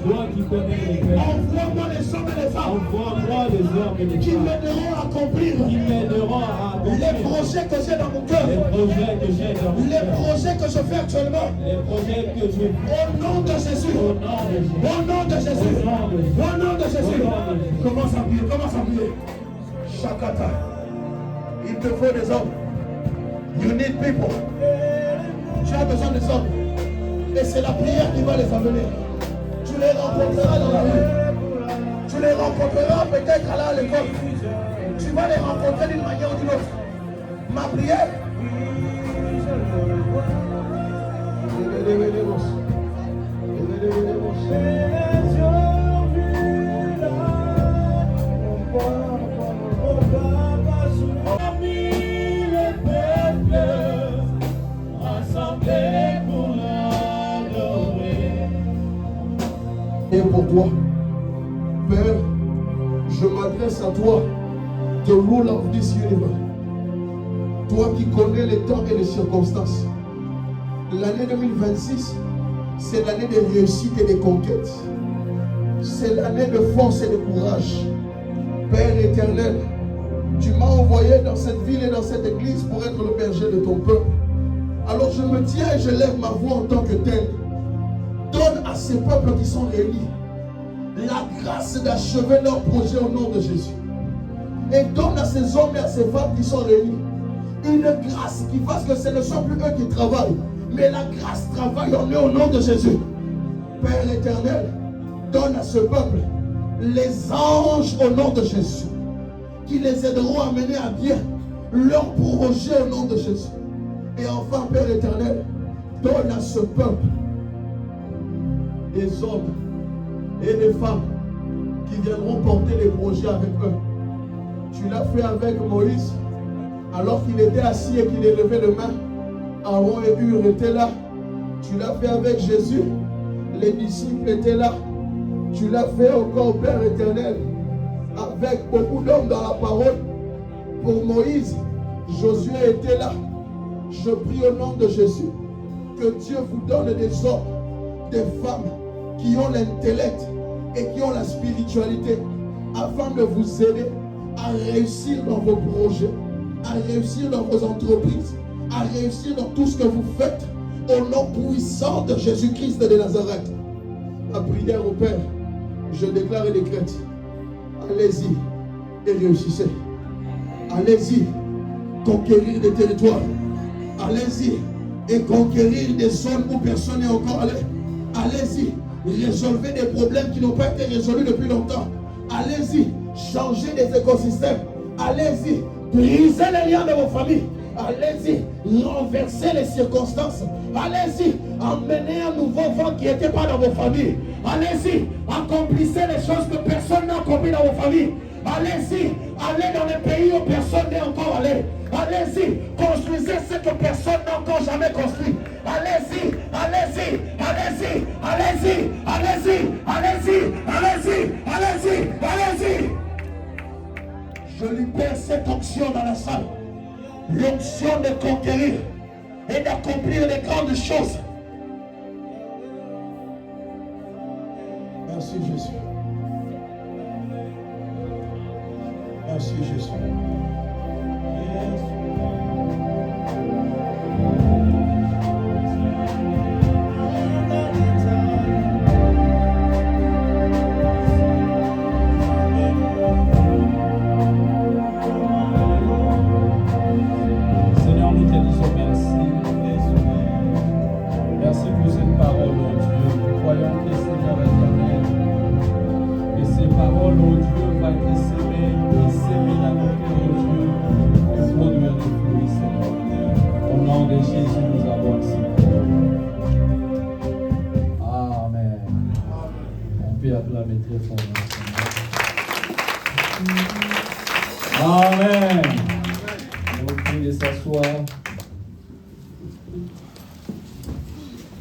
Speaker 4: envoie-moi les hommes et les femmes qui m'aideront à accomplir les projets que j'ai dans mon cœur, les projets que je fais actuellement. Au nom de Jésus, au nom de Jésus, au nom de Jésus. Commence à prier. Shakata. Il te faut des hommes. You need people. Tu as besoin des hommes. Et c'est la prière qui va les amener. Tu les rencontreras dans la rue. Tu les rencontreras peut-être à l'école. Tu vas les rencontrer d'une manière ou d'une autre. Ma prière. Et pour toi, Père, je m'adresse à toi, the ruler of this universe. Toi qui connais les temps et les circonstances. L'année 2026, c'est l'année de réussite et de conquête. C'est l'année de force et de courage. Père éternel, tu m'as envoyé dans cette ville et dans cette église pour être le berger de ton peuple. Alors je me tiens et je lève ma voix en tant que tel. Donne à ces peuples qui sont réunis la grâce d'achever leur projet au nom de Jésus. Et donne à ces hommes et à ces femmes qui sont réunis une grâce qui fasse que ce ne sont plus eux qui travaillent, mais la grâce travaille en eux au nom de Jésus. Père éternel, donne à ce peuple les anges au nom de Jésus, qui les aideront à mener à bien leur projet au nom de Jésus. Et enfin, Père éternel, donne à ce peuple des hommes et des femmes qui viendront porter les projets avec eux. Tu l'as fait avec Moïse, alors qu'il était assis et qu'il élevait les mains. Aaron et Hur étaient là. Tu l'as fait avec Jésus, les disciples étaient là. Tu l'as fait encore, Père éternel, avec beaucoup d'hommes dans la parole. Pour Moïse, Josué était là. Je prie au nom de Jésus que Dieu vous donne des hommes, des femmes qui ont l'intellect et qui ont la spiritualité afin de vous aider à réussir dans vos projets, à réussir dans vos entreprises, à réussir dans tout ce que vous faites au nom puissant de Jésus-Christ de Nazareth. Ma prière au Père, je déclare et décrète, allez-y et réussissez. Allez-y, conquérir des territoires. Allez-y et conquérir des zones où personne n'est encore allé. Allez-y, résolvez des problèmes qui n'ont pas été résolus depuis longtemps. Allez-y, changez des écosystèmes. Allez-y, brisez les liens de vos familles. Allez-y, renversez les circonstances. Allez-y, emmenez un nouveau vent qui n'était pas dans vos familles. Allez-y, accomplissez les choses que personne n'a accompli dans vos familles. Allez-y, allez dans les pays où personne n'est encore allé. Allez-y, construisez ce que personne n'a encore jamais construit. Allez-y, allez-y, allez-y, cette onction dans la salle. L'onction de conquérir et d'accomplir les grandes choses.
Speaker 2: Merci Jésus. Merci Jésus.
Speaker 1: Seigneur, nous te disons merci. Merci pour cette parole, oh Dieu. Nous croyons que Seigneur éternel, que ces paroles, oh Dieu, vont être semées et semées dans nos cœurs, oh Dieu, et produire des fruits, Seigneur. Au nom de Jésus, nous avons ainsi. Amen. On peut acclamer très fort, Seigneur. Amen. Nous prions de s'asseoir.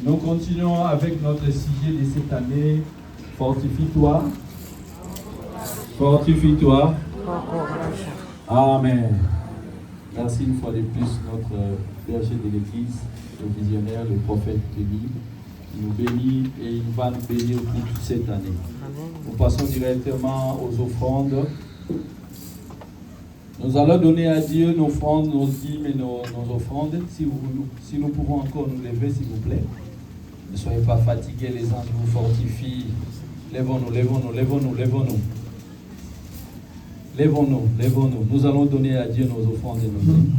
Speaker 1: Nous continuons avec notre sujet de cette année. Fortifie-toi. Fortifie-toi. Amen. Merci une fois de plus notre berger de l'église, le visionnaire, le prophète Denis, qui nous bénit et il va nous bénir pour toute cette année. Nous passons directement aux offrandes. Nous allons donner à Dieu nos offrandes, nos dîmes et nos offrandes. Si nous pouvons encore nous lever, s'il vous plaît. Ne soyez pas fatigués, les anges vous fortifient. Lèvons-nous, lèvons-nous, lèvons-nous, lèvons-nous. Lèvons-nous, lèvons-nous. Nous allons donner à Dieu nos offrandes et nos dîmes.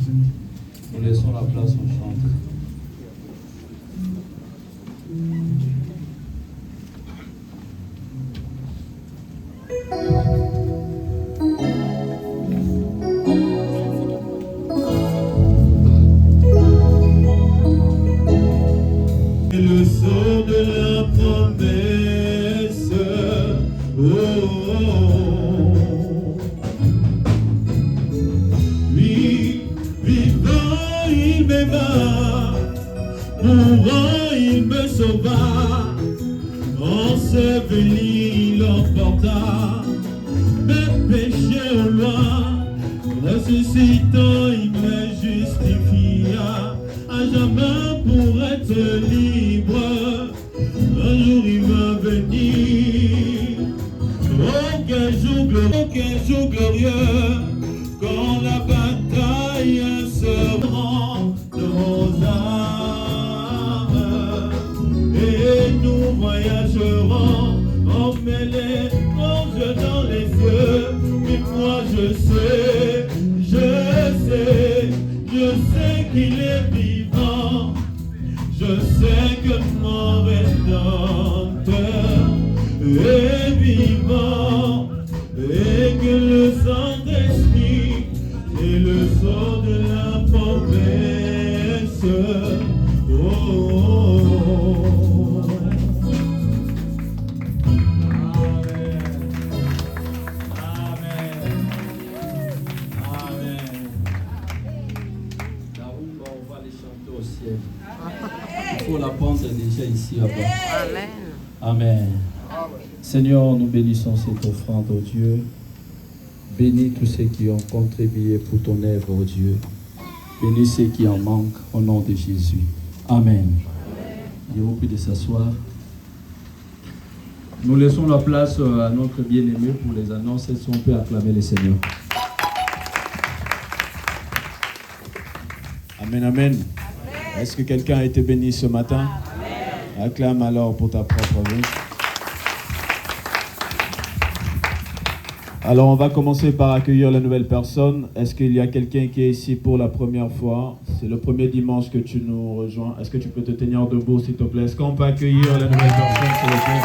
Speaker 1: Nous laissons la place au chant.
Speaker 5: Le sceau de la promesse, oui, vivant il m'aima, mourant il me sauva, enseveli il emporta mes péchés au loin, ressuscitant il me justifia à jamais pour être libre. Un jour il va venir. Oh quel jour glorieux, quand la bataille sera nos âmes et nous voyagerons emmêlés, anges dans les yeux. Mais moi je sais qu'il est vivant. Je sais que mon Rédempteur est vivant et que le Saint-Esprit est le sceau de la promesse.
Speaker 1: Il faut la prendre déjà ici à bas. Amen. Seigneur, nous bénissons cette offrande, oh Dieu. Bénis tous ceux qui ont contribué pour ton œuvre, oh Dieu. Bénis ceux qui en manquent, au nom de Jésus. Amen. Je vous prie de s'asseoir. Nous laissons la place à notre bien-aimé pour les annonces. Est-ce qu'on peut acclamer le Seigneur?
Speaker 5: Amen, amen. Est-ce que quelqu'un a été béni ce matin? Amen. Acclame alors pour ta propre vie. Alors on va commencer par accueillir la nouvelle personne. Est-ce qu'il y a quelqu'un qui est ici pour la première fois? C'est le premier dimanche que tu nous rejoins. Est-ce que tu peux te tenir debout s'il te plaît? Est-ce qu'on peut accueillir la nouvelle personne s'il vous plaît?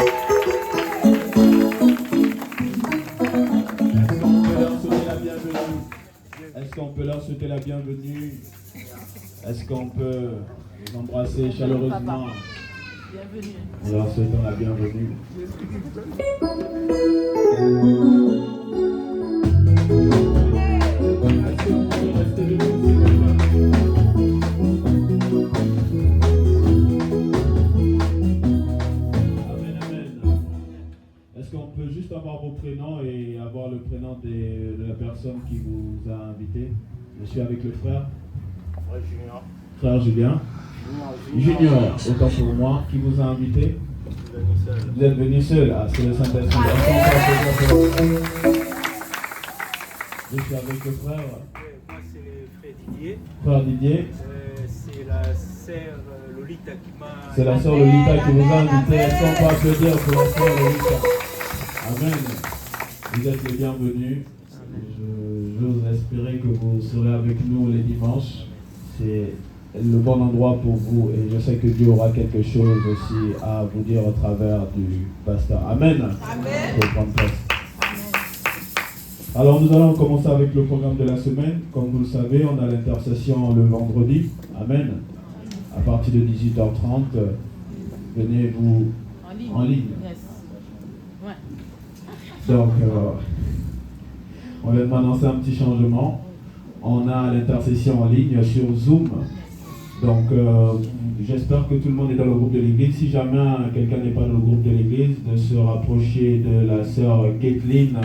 Speaker 5: Est-ce qu'on peut leur souhaiter la bienvenue? Est-ce qu'on peut les embrasser chaleureusement? Bienvenue. En leur souhaitant la bienvenue. Est-ce qu'on peut juste avoir vos prénoms et avoir le prénom de la personne personne qui vous a invité. Je suis avec le frère.
Speaker 6: Frère Junior.
Speaker 5: Frère Julien. Junior, autant pour moi, qui vous a invité. Vous êtes venu seul. Ah, c'est le Saint-Esprit. Je suis avec le frère.
Speaker 6: Moi, c'est le frère Didier.
Speaker 5: Frère Didier.
Speaker 6: C'est la sœur Lolita qui m'a...
Speaker 5: C'est la sœur Lolita qui vous a invité. Est-ce qu'on peut applaudir pour la sœur Lolita? Amen. Vous êtes les bienvenus. J'ose espérer que vous serez avec nous les dimanches. C'est le bon endroit pour vous et je sais que Dieu aura quelque chose aussi à vous dire au travers du pasteur. Amen. Amen. Alors nous allons commencer avec le programme de la semaine. Comme vous le savez, on a l'intercession le vendredi. Amen. À partir de 18h30, venez vous en ligne.
Speaker 7: Yes. Ouais.
Speaker 5: Donc, on vient de m'annoncer un petit changement. On a l'intercession en ligne sur Zoom. Donc, j'espère que tout le monde est dans le groupe de l'église. Si jamais quelqu'un n'est pas dans le groupe de l'église, de se rapprocher de la sœur Kathleen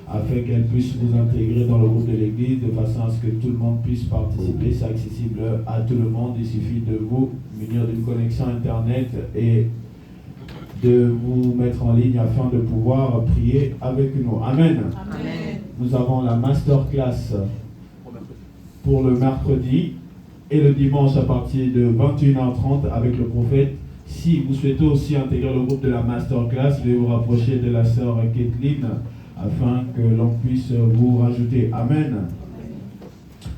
Speaker 5: afin qu'elle puisse vous intégrer dans le groupe de l'église de façon à ce que tout le monde puisse participer. C'est accessible à tout le monde. Il suffit de vous munir d'une connexion Internet et de vous mettre en ligne afin de pouvoir prier avec nous. Amen. Amen. Nous avons la masterclass pour le mercredi et le dimanche à partir de 21h30 avec le prophète. Si vous souhaitez aussi intégrer le groupe de la masterclass, veuillez vous rapprocher de la sœur Kathleen afin que l'on puisse vous rajouter. Amen.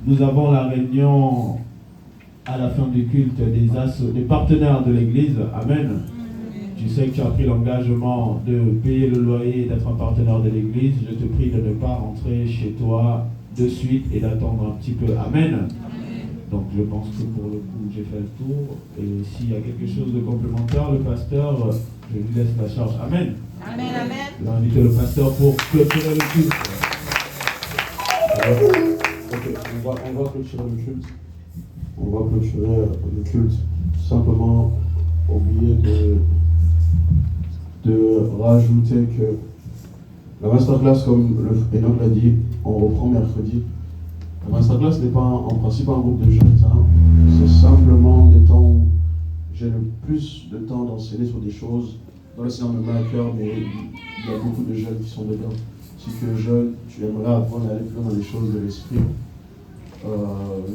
Speaker 5: Nous avons la réunion à la fin du culte des partenaires de l'église. Amen. Tu sais que tu as pris l'engagement de payer le loyer et d'être un partenaire de l'église. Je te prie de ne pas rentrer chez toi de suite et d'attendre un petit peu. Amen. Donc je pense que pour le coup j'ai fait le tour. Et s'il y a quelque chose de complémentaire, le pasteur, je lui laisse la charge. Amen.
Speaker 7: Amen, amen.
Speaker 5: Je vais inviter le pasteur pour clôturer le culte.
Speaker 2: Ok, on va clôturer le culte. On va clôturer le culte. Simplement oublier de rajouter que la masterclass, comme le Enoch l'a dit, on reprend mercredi. La masterclass n'est pas en principe un groupe de jeunes, hein. C'est simplement des temps où j'ai le plus de temps d'enseigner sur des choses dont le Seigneur me met à cœur, mais il y a beaucoup de jeunes qui sont dedans. Si tu es jeune, tu aimerais apprendre à aller plus loin dans les choses de l'esprit,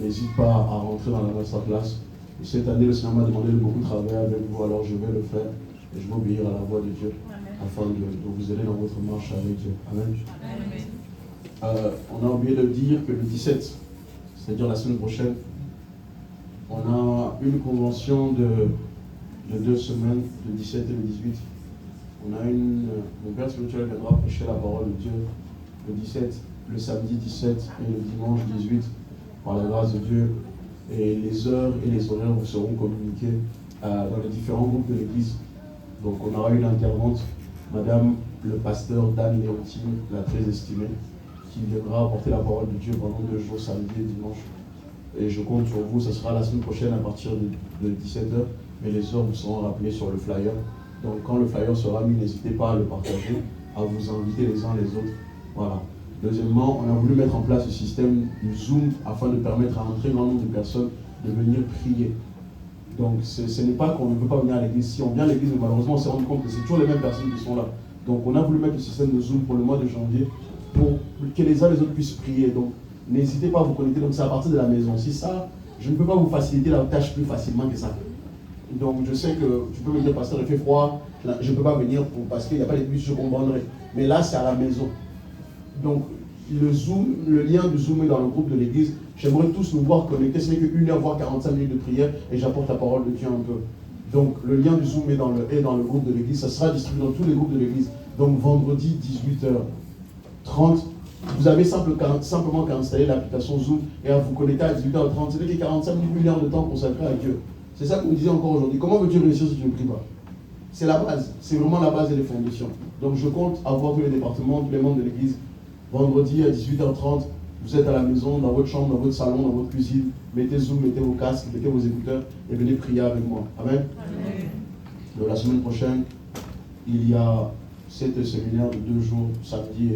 Speaker 2: n'hésite pas à rentrer dans la masterclass. Et cette année, le Seigneur m'a demandé de beaucoup travailler avec vous, alors je vais le faire et je vais obéir à la voix de Dieu. Amen. Afin de vous aider dans votre marche avec Dieu. Amen. On a oublié de dire que le 17, c'est-à-dire la semaine prochaine, on a une convention de 2 semaines, le 17 et le 18. On a mon père spirituel viendra prêcher la parole de Dieu le 17, le samedi 17 et le dimanche 18, par la grâce de Dieu. Et les heures et les horaires vous seront communiqués dans les différents groupes de l'église. Donc on aura une intervenante, Madame le pasteur Dan Léontine, la très estimée, qui viendra apporter la parole de Dieu pendant 2 jours, samedi et dimanche. Et je compte sur vous, ce sera la semaine prochaine à partir de 17h, mais les heures vous seront rappelées sur le flyer. Donc quand le flyer sera mis, n'hésitez pas à le partager, à vous inviter les uns les autres. Voilà. Deuxièmement, on a voulu mettre en place le système du Zoom afin de permettre à un très grand nombre de personnes de venir prier. Donc ce n'est pas qu'on ne peut pas venir à l'église. Si on vient à l'église, malheureusement on s'est rendu compte que c'est toujours les mêmes personnes qui sont là. Donc on a voulu mettre le système de Zoom pour le mois de janvier pour que les uns les autres puissent prier. Donc n'hésitez pas à vous connecter. Donc c'est à partir de la maison. Si ça, je ne peux pas vous faciliter la tâche plus facilement que ça. Donc je sais que tu peux me dire, pasteur, il fait froid, je ne peux pas venir parce qu'il n'y a pas de bus, je comprendrai. Mais là c'est à la maison. Donc le lien du Zoom est dans le groupe de l'église. J'aimerais tous nous voir connectés. Ce n'est que 1 heure, voire 45 minutes de prière et j'apporte la parole de Dieu un peu. Donc le lien du Zoom est dans le groupe de l'église. Ça sera distribué dans tous les groupes de l'église. Donc vendredi 18h30, vous avez simplement qu'à installer l'application Zoom et à vous connecter à 18h30. C'est que 45 minutes, 1 heure de temps consacré à Dieu. C'est ça que vous disiez encore aujourd'hui. Comment veux-tu réussir si tu ne pries pas? C'est la base. C'est vraiment la base et les fondations. Donc je compte avoir tous les départements, tous les membres de l'église. Vendredi à 18h30, vous êtes à la maison, dans votre chambre, dans votre salon, dans votre cuisine. Mettez Zoom, mettez vos casques, mettez vos écouteurs et venez prier avec moi. Amen. Amen. Donc la semaine prochaine, il y a 7 séminaires de 2 jours, samedi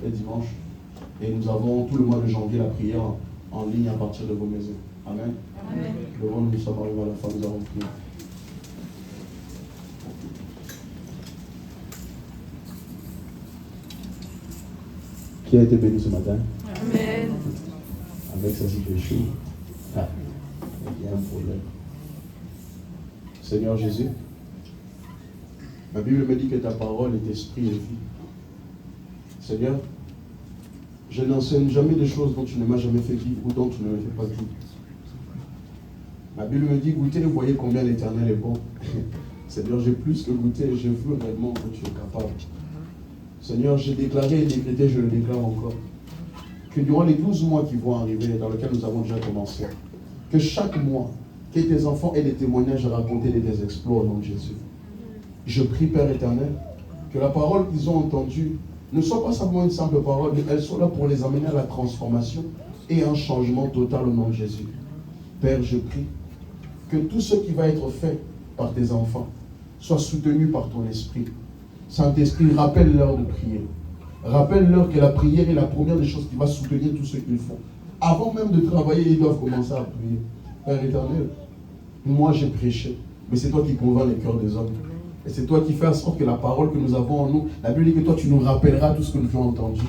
Speaker 2: et dimanche. Et nous avons tout le mois de janvier la prière en ligne à partir de vos maisons. Amen. Devant nous sommes arrivés à la fin, nous avons prié. Qui a été béni ce matin?
Speaker 3: Amen.
Speaker 2: Avec sa situation. Ah, il y a un problème. Seigneur Jésus, la Bible me dit que ta parole est esprit et vie. Seigneur, je n'enseigne jamais des choses dont tu ne m'as jamais fait vivre ou dont tu ne me fais pas vivre. La Bible me dit, goûtez et voyez combien l'Éternel est bon. Seigneur, j'ai plus que goûté et je veux réellement que tu es capable. Seigneur, j'ai déclaré et décrété, je le déclare encore, que durant les 12 mois qui vont arriver, dans lesquels nous avons déjà commencé, que chaque mois, que tes enfants aient des témoignages à raconter de tes exploits au nom de Jésus. Je prie, Père éternel, que la parole qu'ils ont entendue ne soit pas simplement une simple parole, mais elle soit là pour les amener à la transformation et un changement total au nom de Jésus. Père, je prie que tout ce qui va être fait par tes enfants soit soutenu par ton esprit. Saint-Esprit, rappelle-leur de prier. Rappelle-leur que la prière est la première des choses qui va soutenir tout ce qu'ils font. Avant même de travailler, ils doivent commencer à prier. Père éternel, moi j'ai prêché, mais c'est toi qui convaincs les cœurs des hommes. Et c'est toi qui fais en sorte que la parole que nous avons en nous, la Bible dit que toi tu nous rappelleras tout ce que nous avons entendu.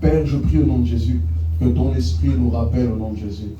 Speaker 2: Père, je prie au nom de Jésus, que ton esprit nous rappelle au nom de Jésus.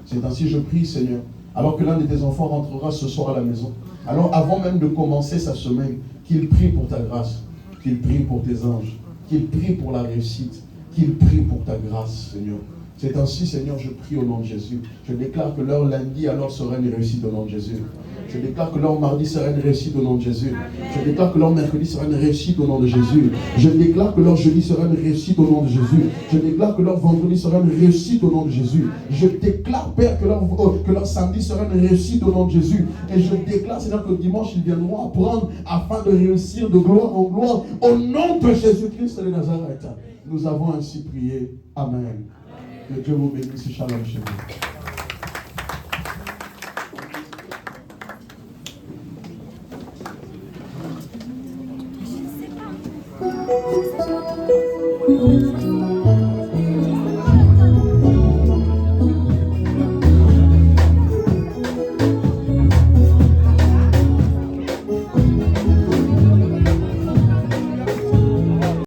Speaker 2: C'est ainsi je prie, Seigneur, alors que l'un de tes enfants rentrera ce soir à la maison, alors avant même de commencer sa semaine, qu'il prie pour ta grâce, qu'il prie pour tes anges, qu'il prie pour la réussite, qu'il prie pour ta grâce, Seigneur. C'est ainsi, Seigneur, je prie au nom de Jésus. Je déclare que leur lundi alors sera une réussite au nom de Jésus. Je déclare que leur mardi sera une réussite au nom de Jésus. Je déclare que leur mercredi sera une réussite au nom de Jésus. Je déclare que leur jeudi sera une réussite au nom de Jésus. Je déclare que leur vendredi sera une réussite au nom de Jésus. Je déclare, Père, que leur samedi sera une réussite au nom de Jésus. Et je déclare, Seigneur, que dimanche, ils viendront apprendre afin de réussir de gloire en gloire au nom de Jésus-Christ de Nazareth. Nous avons ainsi prié. Amen. Que Dieu vous bénisse. Shalom chez vous.